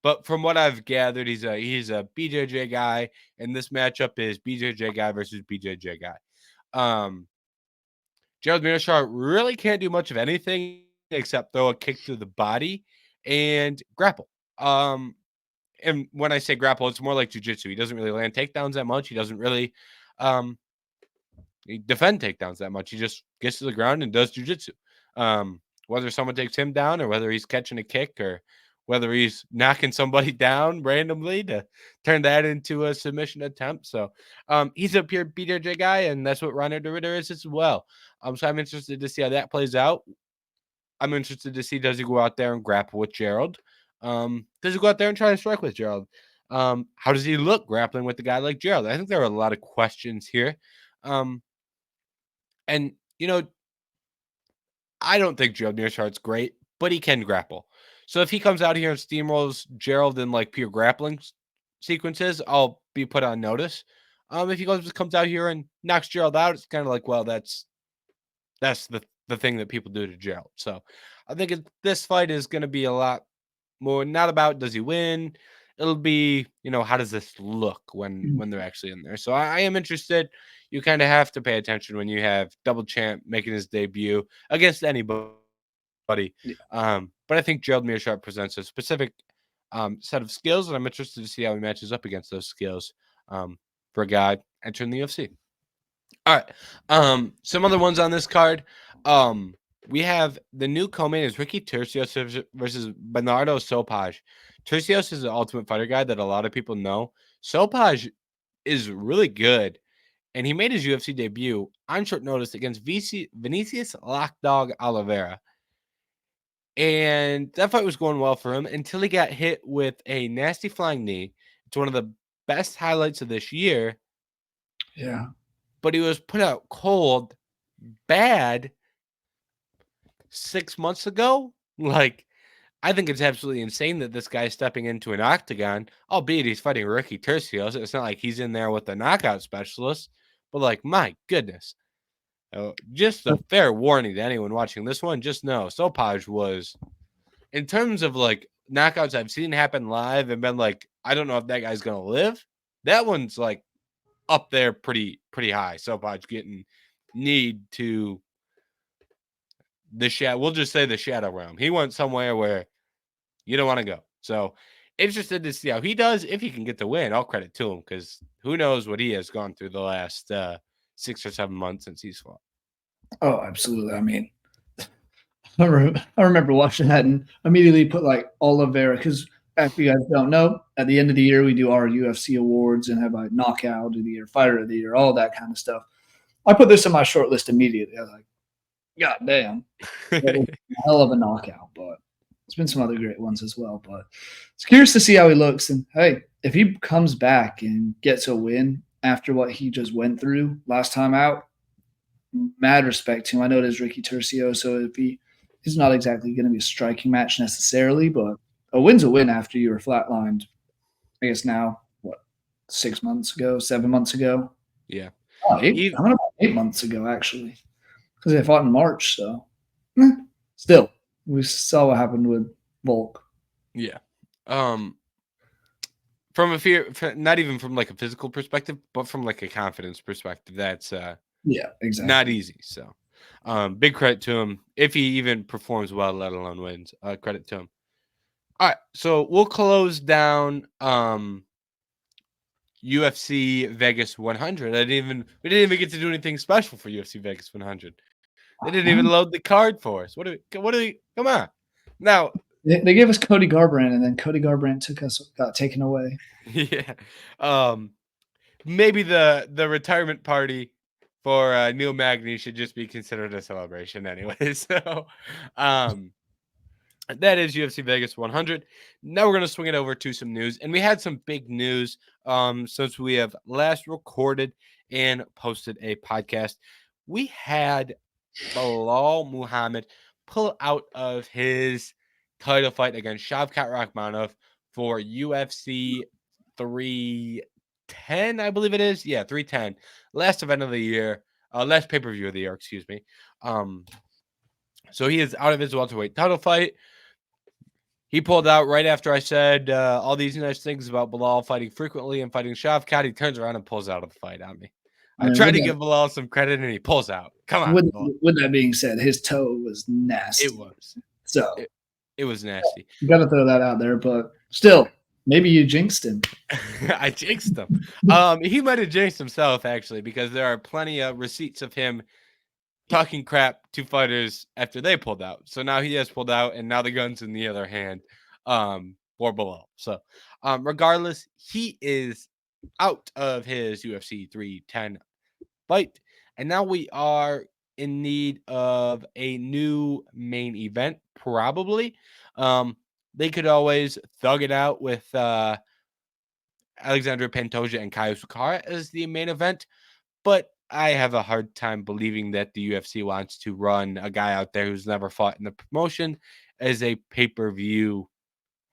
But from what I've gathered, he's a BJJ guy, and this matchup is BJJ guy versus BJJ guy. Gerald Meerschaert really can't do much of anything except throw a kick to the body and grapple. And when I say grapple, it's more like jiu-jitsu. He doesn't really land takedowns that much. He doesn't really defend takedowns that much. He just gets to the ground and does jiu-jitsu. Whether someone takes him down or whether he's catching a kick or whether he's knocking somebody down randomly to turn that into a submission attempt. So he's a pure BJJ guy, and that's what Reiner De Ridder is as well. So I'm interested to see how that plays out. I'm interested to see, does he go out there and grapple with Gerald? Does he go out there and try to strike with Gerald? How does he look grappling with a guy like Gerald? I think there are a lot of questions here. And, you know, I don't think Gerald Meerschaert's great, but he can grapple. So if he comes out here and steamrolls Gerald in like pure grappling sequences, I'll be put on notice. If he comes out here and knocks Gerald out, it's kind of like, well, that's the thing that people do to Gerald. So I think this fight is going to be a lot more not about does he win. It'll be, you know, how does this look when they're actually in there. So I am interested. You kind of have to pay attention when you have double champ making his debut against anybody. But I think Gerald Meerschaert presents a specific set of skills, and I'm interested to see how he matches up against those skills for a guy entering the UFC. All right. Some other ones on this card. We have the new co-main is Ricky Turcios versus Bernardo Sopaj. Turcios is the Ultimate Fighter guy that a lot of people know. Sopaj is really good, and he made his UFC debut on short notice against Vinicius Lockdog Oliveira. And that fight was going well for him until he got hit with a nasty flying knee. It's one of the best highlights of this year. Yeah. But he was put out cold, bad 6 months ago. Like, I think it's absolutely insane that this guy's stepping into an octagon, albeit he's fighting Ricky Turcios. It's not like he's in there with a knockout specialist, but like, my goodness. Just a fair warning to anyone watching this one. Just know Sopaj was, in terms of like knockouts I've seen happen live and been like, I don't know if that guy's gonna live. That one's like up there pretty high. Sopaj getting need to the shadow. We'll just say the shadow realm. He went somewhere where you don't want to go. So interested to see how he does. If he can get the win, all credit to him because who knows what he has gone through the last 6 or 7 months since he's fought. Oh, absolutely. I mean, I remember watching that and immediately put like Oliveira because if you guys don't know, at the end of the year we do our UFC awards and have a knockout of the year, fighter of the year, all that kind of stuff. I put this on my short list immediately. I was like, God damn, that was a hell of a knockout. But there's been some other great ones as well. But it's curious to see how he looks. And hey, if he comes back and gets a win after what he just went through last time out, mad respect to him. I know it is Ricky Turcio, so he's not exactly going to be a striking match necessarily, but a win's a win after you were flatlined. I guess now, what, 6 months ago, 7 months ago? Yeah. Oh, about 8 months ago, actually, because they fought in March. So, still, we saw what happened with Volk. Yeah. From a fear, not even from like a physical perspective, but from like a confidence perspective, that's yeah, exactly not easy. So, big credit to him if he even performs well, let alone wins. Credit to him. All right, so we'll close down UFC Vegas 100. We didn't even get to do anything special for UFC Vegas 100. They didn't even load the card for us. What do we come on. Now They gave us Cody Garbrandt, and then Cody Garbrandt got taken away. yeah. Maybe the retirement party for Neil Magny should just be considered a celebration anyway. So that is UFC Vegas 100. Now we're going to swing it over to some news. And we had some big news since we have last recorded and posted a podcast. We had Belal Muhammad pull out of his title fight against Shavkat Rakhmonov for UFC 310, I believe it is. Yeah, 310. Last event of the year. Last pay-per-view of the year, excuse me. So he is out of his welterweight title fight. He pulled out right after I said all these nice things about Belal fighting frequently and fighting Shavkat. He turns around and pulls out of the fight on me. I tried to give Belal some credit, and he pulls out. Come on. With that being said, his toe was nasty. It was. So it was nasty. You got to throw that out there, but still, maybe you jinxed him. I jinxed him. He might have jinxed himself, actually, because there are plenty of receipts of him talking crap to fighters after they pulled out. So now he has pulled out, and now the gun's in the other hand for Belal. So regardless, he is out of his UFC 310 fight. And now we are in need of a new main event, probably. They could always thug it out with Alexandre Pantoja and Caio Sukara as the main event. But I have a hard time believing that the UFC wants to run a guy out there who's never fought in the promotion as a pay-per-view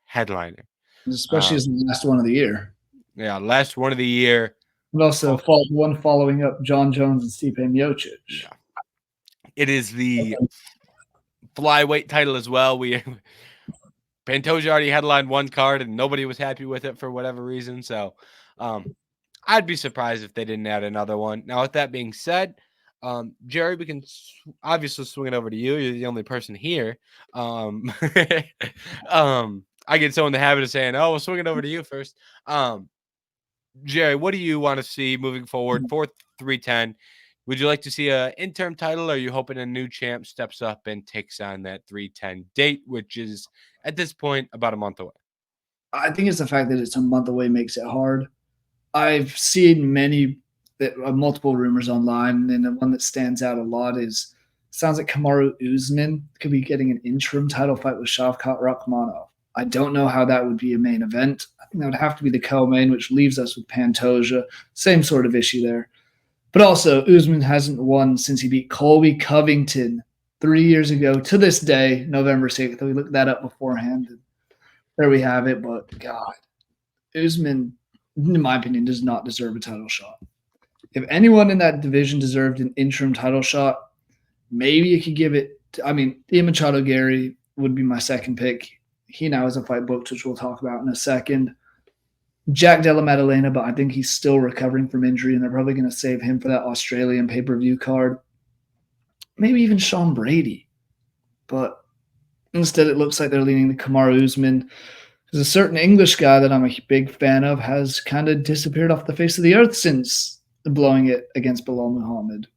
headliner. Especially as the last one of the year. Yeah, last one of the year. And also one following up John Jones and Stipe Miocic. Yeah. It is the flyweight title as well. Pantoja already headlined one card and nobody was happy with it for whatever reason. So I'd be surprised if they didn't add another one. Now, with that being said, Jerry, we can obviously swing it over to you. You're the only person here. I get so in the habit of saying, "Oh, we'll swing it over to you first." Jerry, what do you want to see moving forward for 310? Would you like to see an interim title, or are you hoping a new champ steps up and takes on that 310 date, which is at this point about a month away? I think it's the fact that it's a month away makes it hard. I've seen multiple rumors online, and the one that stands out a lot sounds like Kamaru Usman could be getting an interim title fight with Shavkat Rakhmonov. I don't know how that would be a main event. I think that would have to be the co-main, which leaves us with Pantoja. Same sort of issue there. But also, Usman hasn't won since he beat Colby Covington 3 years ago to this day, November 6th. We looked that up beforehand. And there we have it. But, God, Usman, in my opinion, does not deserve a title shot. If anyone in that division deserved an interim title shot, maybe you could give it – Ian Machado Garry would be my second pick. He now has a fight booked, which we'll talk about in a second. Jack Della Maddalena, but I think he's still recovering from injury, and they're probably going to save him for that Australian pay-per-view card. Maybe even Sean Brady. But instead it looks like they're leaning to Kamaru Usman. There's a certain English guy that I'm a big fan of has kind of disappeared off the face of the earth since blowing it against Belal Muhammad.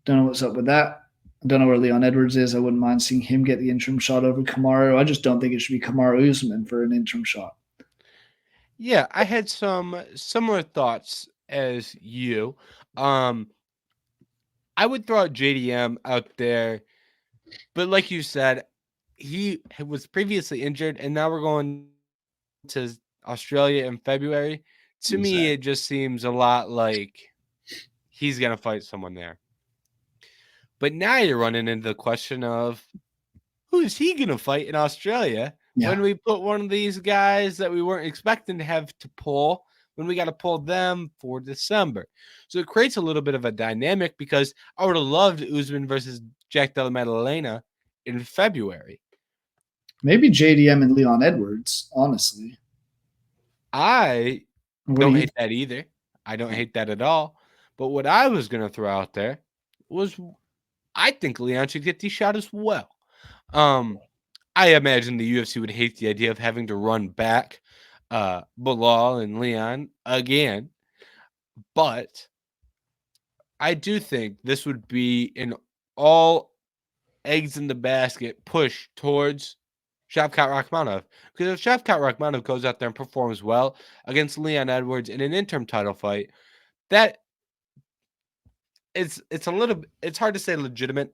Don't know what's up with that. I don't know where Leon Edwards is. I wouldn't mind seeing him get the interim shot over Kamaru. I just don't think it should be Kamaru Usman for an interim shot. Yeah, I had some similar thoughts as you. I would throw out JDM out there, but like you said, he was previously injured, and now we're going to Australia in February. To me, it just seems a lot like he's going to fight someone there. But now you're running into the question of who is he going to fight in Australia when we put one of these guys that we weren't expecting to have to pull when we got to pull them for December. So it creates a little bit of a dynamic because I would have loved Usman versus Jack Della Maddalena in February. Maybe JDM and Leon Edwards, honestly. I don't hate that either. I don't hate that at all. But what I was going to throw out there was I think Leon should get the shot as well. I imagine the UFC would hate the idea of having to run back Belal and Leon again. But I do think this would be an all eggs in the basket push towards Shavkat Rakhmonov. Because if Shavkat Rakhmonov goes out there and performs well against Leon Edwards in an interim title fight, that it's hard to say legitimate.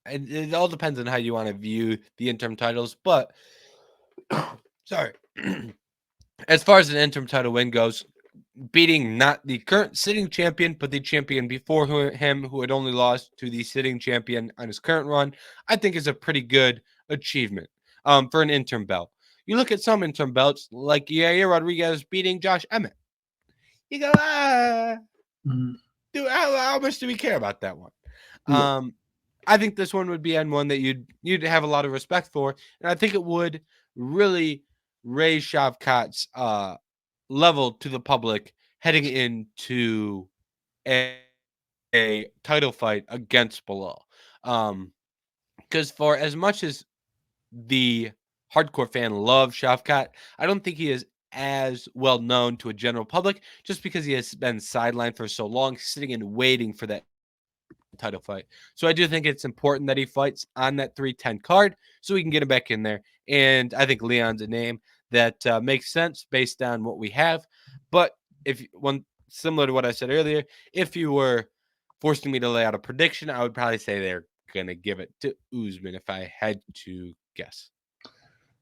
And it all depends on how you want to view the interim titles. But sorry. As far as an interim title win goes, beating not the current sitting champion, but the champion before him, who had only lost to the sitting champion on his current run, I think is a pretty good achievement for an interim belt. You look at some interim belts, like Yair Rodriguez beating Josh Emmett. You go, dude, how much do we care about that one? Yeah. I think this one would be one that you'd have a lot of respect for, and I think it would really raise Shavkat's level to the public heading into a title fight against Belal. Because for as much as the hardcore fan loves Shavkat, I don't think he is as well known to a general public just because he has been sidelined for so long, sitting and waiting for that title fight. So I do think it's important that he fights on that 310 card so we can get him back in there. And I think Leon's a name that makes sense based on what we have. But similar to what I said earlier, if you were forcing me to lay out a prediction, I would probably say they're going to give it to Usman if I had to guess.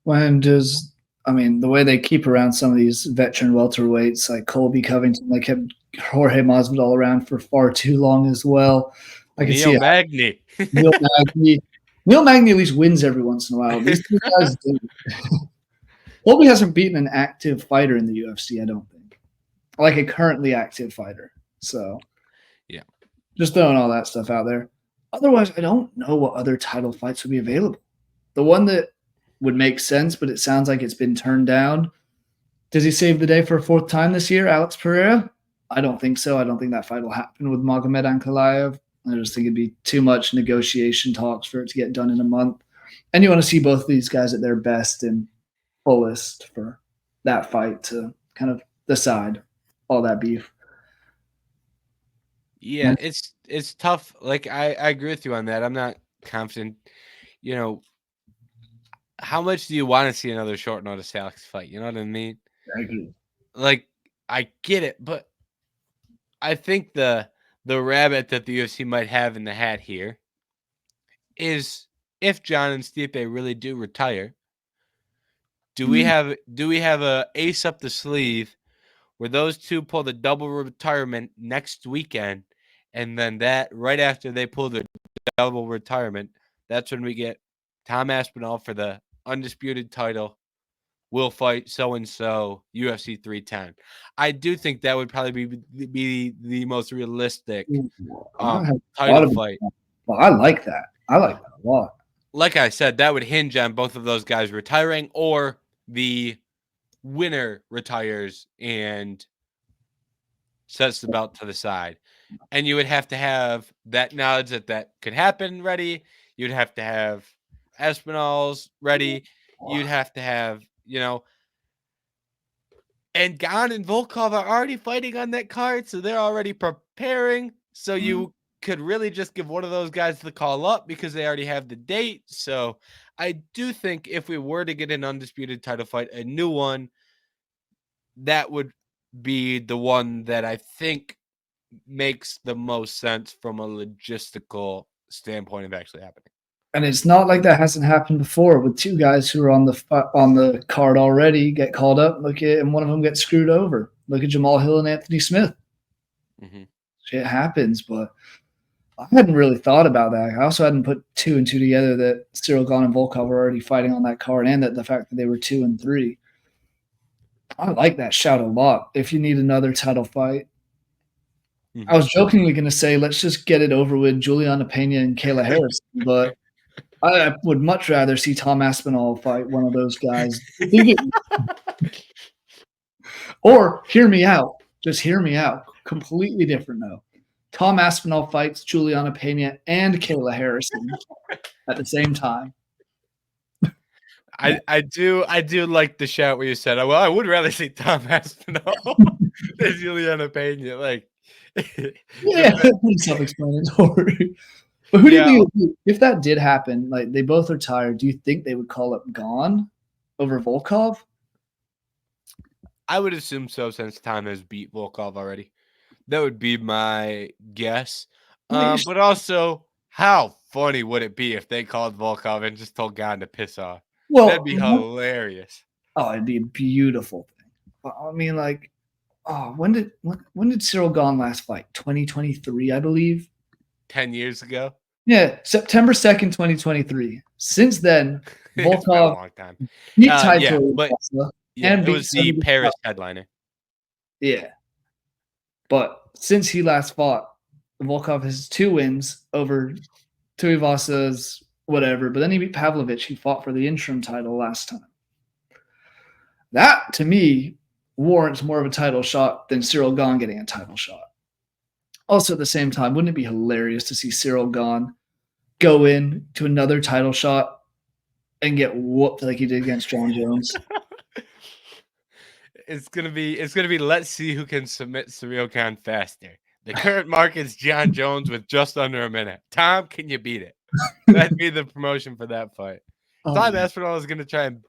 When the way they keep around some of these veteran welterweights like Colby Covington, they kept Jorge Masvidal around for far too long as well. I can see Magny. Neil Magny at least wins every once in a while. These two guys do. Colby hasn't beaten an active fighter in the UFC, I don't think. Like a currently active fighter. So, yeah. Just throwing all that stuff out there. Otherwise, I don't know what other title fights would be available. The one that would make sense, but it sounds like it's been turned down. Does he save the day for a fourth time this year, Alex Pereira? I don't think so. I don't think that fight will happen with Magomed Ankalaev. I just think it'd be too much negotiation talks for it to get done in a month. And you want to see both of these guys at their best and fullest for that fight to kind of decide all that beef. Yeah, it's tough. Like I agree with you on that. I'm not confident. How much do you want to see another short notice Alex fight? You know what I mean? I agree. Like, I get it, but I think the rabbit that the UFC might have in the hat here is if John and Stipe really do retire, do we have a ace up the sleeve where those two pull the double retirement next weekend, and then that right after they pull the double retirement, that's when we get Tom Aspinall for the undisputed title, will fight so-and-so UFC 310. I do think that would probably be the most realistic title fight. Well, I like that. I like that a lot. Like I said, that would hinge on both of those guys retiring or the winner retires and sets the belt to the side. And you would have to have that knowledge that could happen ready. You'd have to have Espinal's ready. You'd have to have, and Gan and Volkov are already fighting on that card, so they're already preparing. So you could really just give one of those guys the call up because they already have the date. So I do think if we were to get an undisputed title fight, a new one, that would be the one that I think makes the most sense from a logistical standpoint of actually happening. And it's not like that hasn't happened before with two guys who are on the card already get called up. And one of them gets screwed over. Look at Jamal Hill and Anthony Smith. Mm-hmm. Shit happens, but I hadn't really thought about that. I also hadn't put 2 and 2 together that Cyril Gane and Volkov were already fighting on that card, and that the fact that they were 2 and 3. I like that shout a lot. If you need another title fight, I was jokingly going to say let's just get it over with Juliana Pena and Kayla Harris, but I would much rather see Tom Aspinall fight one of those guys. Or hear me out. Just hear me out. Completely different though. Tom Aspinall fights Juliana Pena and Kayla Harrison at the same time. I do like the shout where you said, well, I would rather see Tom Aspinall than Juliana Pena. Like, yeah, pretty self-explanatory. But who do you Yeah, think, if that did happen, like they both are tired, do you think they would call up Gone over Volkov? I would assume so since Tom has beat Volkov already. That would be my guess. I mean, But also, how funny would it be if they called Volkov and just told God to piss off? That'd well, be hilarious. oh, it'd be a beautiful thing. I mean, like, oh, when did Cyril Gone last fight? 2023, I believe. 10 years ago. Yeah, September 2nd, 2023. Since then, It's been a Volkov long time. beat Yeah, Taito but yeah, and it beat was the Sonny. Paris headliner. Yeah, but since he last fought, Volkov has 2 wins over Tuivasa's whatever, but then he beat Pavlovich. He fought for the interim title last time. That, to me, warrants more of a title shot than Cyril Gane getting a title shot. Also, at the same time, wouldn't it be hilarious to see Cyril Gane go in to another title shot and get whooped like he did against John Jones? It's gonna be let's see who can submit Cyril Gane faster. The current mark is John Jones with just under a minute. Tom, can you beat it? That'd be the promotion for that fight. Oh, Tom man. Aspinall is gonna try and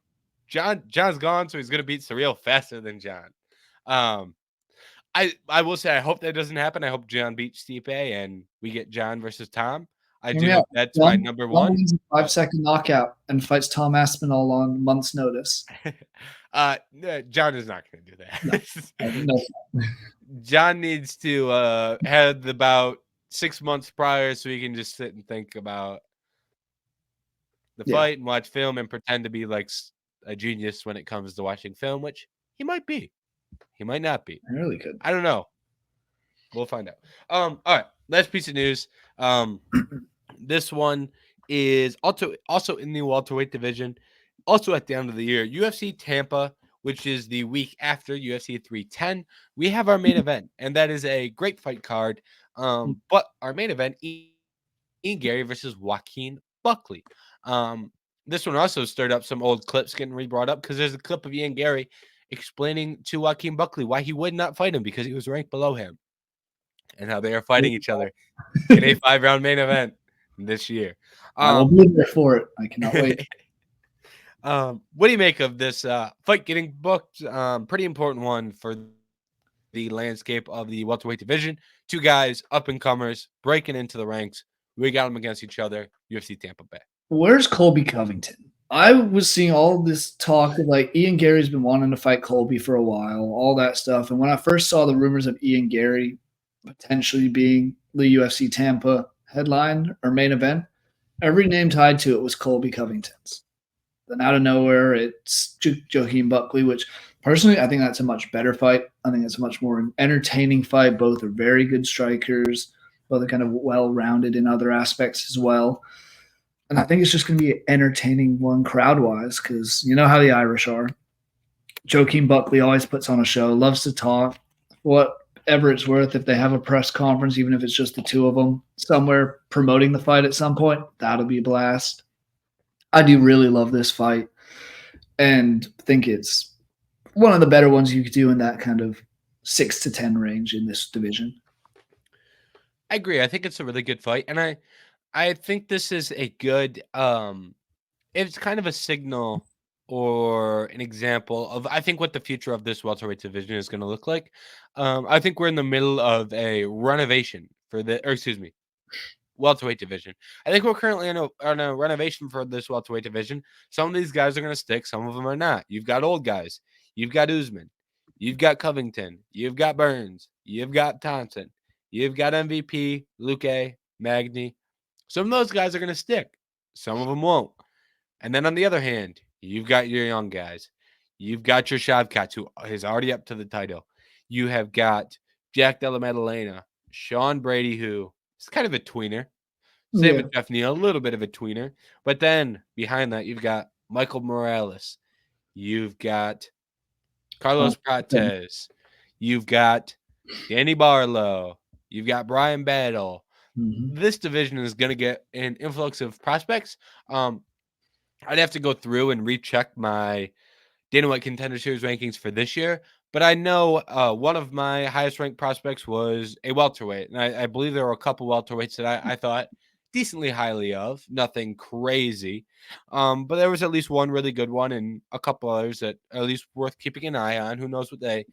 John's gone, so he's gonna beat Cyril faster than John. I will say I hope that doesn't happen. I hope John beats Stipe and we get John versus Tom. I do hope that's my number John one. wins a 5-second knockout and fights Tom Aspinall on month's notice. John is not going to do that. No. John needs to have about 6 months prior so he can just sit and think about the fight and watch film and pretend to be like a genius when it comes to watching film, which he might be. He might not be. Really good. I don't know. We'll find out. All right. Last piece of news. This one is also in the welterweight division. Also at the end of the year, UFC Tampa, which is the week after UFC 310, we have our main event, and that is a great fight card. But our main event, Ian Garry versus Joaquin Buckley. This one also stirred up some old clips getting re-brought up because there's a clip of Ian Garry explaining to Joaquin Buckley why he would not fight him because he was ranked below him and how they are fighting each other in a 5-round main event this year. I will be there for it. I cannot wait. What do you make of this fight getting booked? Pretty important one for the landscape of the welterweight division. 2 guys, up-and-comers, breaking into the ranks. We got them against each other. UFC Tampa Bay. Where's Colby Covington? I was seeing all this talk of like Ian Garry's been wanting to fight Colby for a while, all that stuff. And when I first saw the rumors of Ian Garry potentially being the UFC Tampa headline or main event, every name tied to it was Colby Covington's. Then out of nowhere, it's Joaquin Buckley, which personally I think that's a much better fight. I think it's a much more entertaining fight. Both are very good strikers. Both are kind of well-rounded in other aspects as well. And I think it's just going to be an entertaining one crowd-wise because you know how the Irish are. Joaquin Buckley always puts on a show, loves to talk. Whatever it's worth, if they have a press conference, even if it's just the 2 of them somewhere promoting the fight at some point, that'll be a blast. I do really love this fight and think it's one of the better ones you could do in that kind of 6 to 10 range in this division. I agree. I think it's a really good fight. And I think this is a good it's kind of a signal or an example of I think what the future of this welterweight division is going to look like. I think we're in the middle of a renovation for welterweight division. I think we're currently on a renovation for this welterweight division. Some of these guys are going to stick, some of them are not. You've got old guys, you've got Usman, you've got Covington, you've got Burns, you've got Thompson, you've got MVP, Luque, Magny. Some of those guys are going to stick. Some of them won't. And then on the other hand, you've got your young guys. You've got your Shavkat, who is already up to the title. You have got Jack Della Maddalena, Sean Brady, who is kind of a tweener. Same with Jeff Neal, a little bit of a tweener. But then behind that, you've got Michael Morales. You've got Carlos Prates. You've got Danny Barlow. You've got Brian Battle. Mm-hmm. This division is going to get an influx of prospects. I'd have to go through and recheck my Dana White Contender Series rankings for this year. But I know one of my highest ranked prospects was a welterweight. And I believe there were a couple welterweights that I thought decently highly of, nothing crazy. But there was at least one really good one and a couple others that are at least worth keeping an eye on. Who knows what they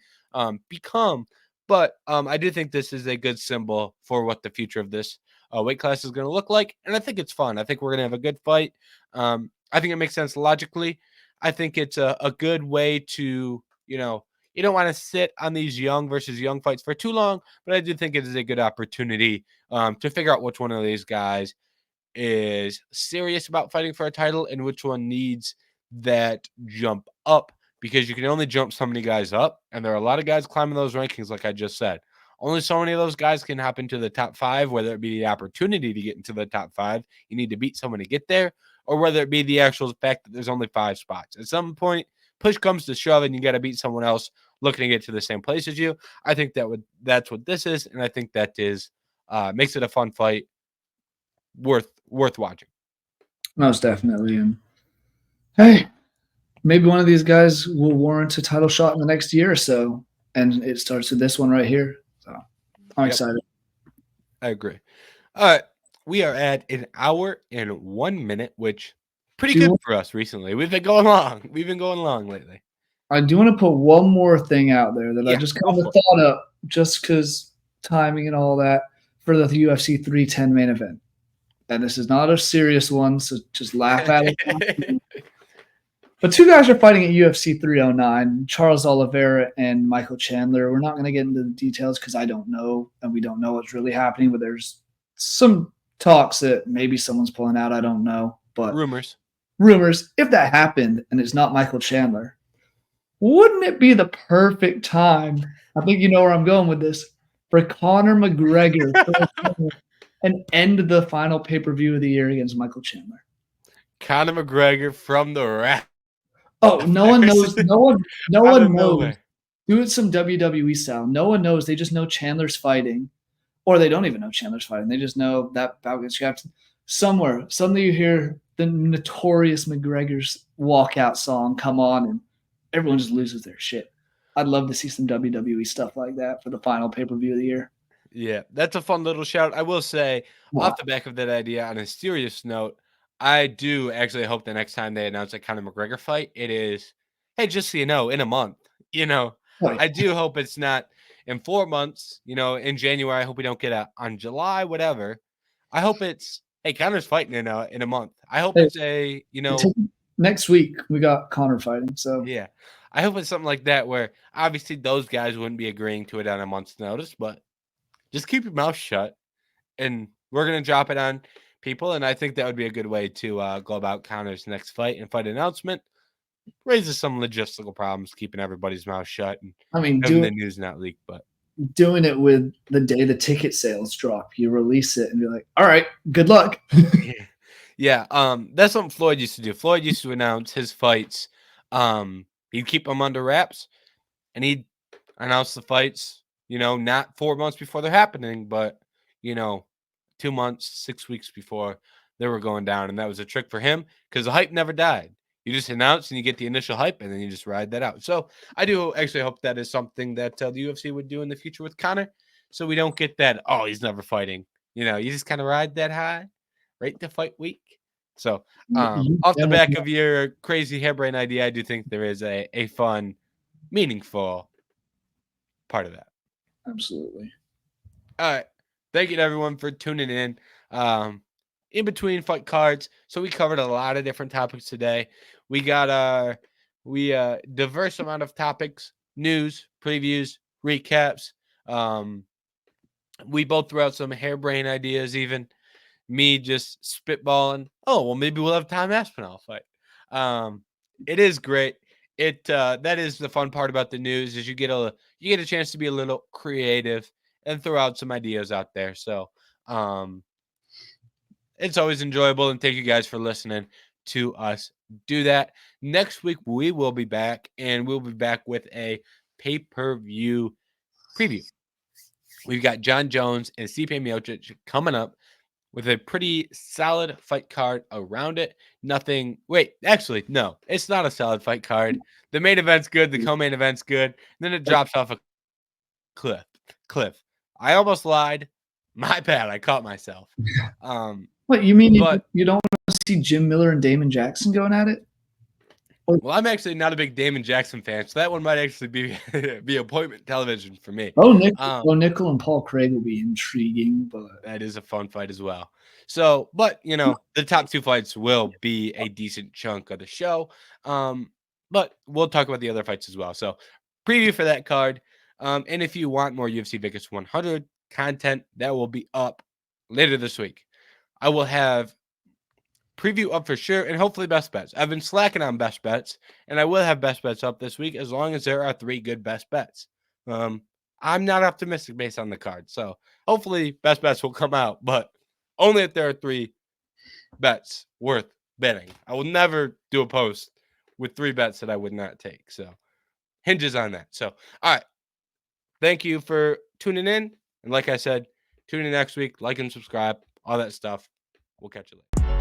become. But I do think this is a good symbol for what the future of this weight class is going to look like. And I think it's fun. I think we're going to have a good fight. I think it makes sense logically. I think it's a good way to, you don't want to sit on these young versus young fights for too long, but I do think it is a good opportunity to figure out which one of these guys is serious about fighting for a title and which one needs that jump up, because you can only jump so many guys up, and there are a lot of guys climbing those rankings, like I just said. Only so many of those guys can hop into the top 5, whether it be the opportunity to get into the top 5, you need to beat someone to get there, or whether it be the actual fact that there's only 5 spots. At some point, push comes to shove, and you got to beat someone else looking to get to the same place as you. I think that's what this is, and I think that is makes it a fun fight, worth watching. Most definitely. And hey, maybe one of these guys will warrant a title shot in the next year or so. And it starts with this one right here. So I'm excited. I agree. All right. We are at an hour and 1 minute, which pretty good for us recently. We've been going long. We've been going long lately. I do want to put one more thing out there that I just kind of thought up just because timing and all that for the UFC 310 main event. And this is not a serious one, so just laugh at it. But 2 guys are fighting at UFC 309, Charles Oliveira and Michael Chandler. We're not going to get into the details because I don't know, and we don't know what's really happening, but there's some talks that maybe someone's pulling out. I don't know. But rumors. If that happened and it's not Michael Chandler, wouldn't it be the perfect time? I think you know where I'm going with this. For Conor McGregor and end the final pay-per-view of the year against Michael Chandler. Conor McGregor from the rack. Oh, no one knows. No one knows. Do it some WWE style. No one knows. They just know Chandler's fighting. Or they don't even know Chandler's fighting. They just know that bout gets scrapped. Somewhere, suddenly you hear the notorious McGregor's walkout song come on and everyone just loses their shit. I'd love to see some WWE stuff like that for the final pay-per-view of the year. Yeah, that's a fun little shout. I will say, off the back of that idea, on a serious note, I do actually hope the next time they announce a Conor McGregor fight, it is, hey, just so you know, in a month. I do hope it's not in 4 months, in January. I hope we don't get on July, whatever. I hope it's, hey, Conor's fighting in a month. I hope it's next week we got Conor fighting. So yeah, I hope it's something like that where obviously those guys wouldn't be agreeing to it on a month's notice, but just keep your mouth shut, and we're going to drop it on people, and I think that would be a good way to go about Conor's next fight and fight announcement. Raises some logistical problems keeping everybody's mouth shut and having the news not leak, but doing it with the day the ticket sales drop, you release it and be like, all right, good luck. Yeah. That's something Floyd used to do. Floyd used to announce his fights. He'd keep them under wraps, and he'd announce the fights, not 4 months before they're happening, but 2 months, 6 weeks before they were going down. And that was a trick for him because the hype never died. You just announce and you get the initial hype, and then you just ride that out. So I do actually hope that is something that the UFC would do in the future with Conor, so we don't get that, oh, he's never fighting. You just kind of ride that high right to fight week. So off the back of your crazy harebrained idea, I do think there is a fun, meaningful part of that. Absolutely. All right. Thank you to everyone for tuning in. In between fight cards, so we covered a lot of different topics today. We got diverse amount of topics, news, previews, recaps. We both threw out some harebrained ideas, even me just spitballing. Oh, well, maybe we'll have Tom Aspinall fight. It is great. That is the fun part about the news, is you get a chance to be a little creative and throw out some ideas out there. So it's always enjoyable, and thank you guys for listening to us do that. Next week, we will be back, and we'll be back with a pay-per-view preview. We've got John Jones and Stipe Miocic coming up with a pretty solid fight card around it. Actually, no, it's not a solid fight card. The main event's good. The co-main event's good. Then it drops off a cliff. I almost lied. My bad. I caught myself. What you mean? But You don't want to see Jim Miller and Damon Jackson going at it? well, I'm actually not a big Damon Jackson fan, so that one might actually be appointment television for me. Nickel and Paul Craig will be intriguing, but that is a fun fight as well. So, but the top 2 fights will be a decent chunk of the show. But we'll talk about the other fights as well. So, preview for that card. And if you want more UFC Vegas 100 content, that will be up later this week. I will have preview up for sure, and hopefully best bets. I've been slacking on best bets, and I will have best bets up this week as long as there are 3 good best bets. I'm not optimistic based on the card, so hopefully best bets will come out, but only if there are 3 bets worth betting. I will never do a post with 3 bets that I would not take, so hinges on that. So, all right. Thank you for tuning in, and like I said, tune in next week, like and subscribe, all that stuff. We'll catch you later.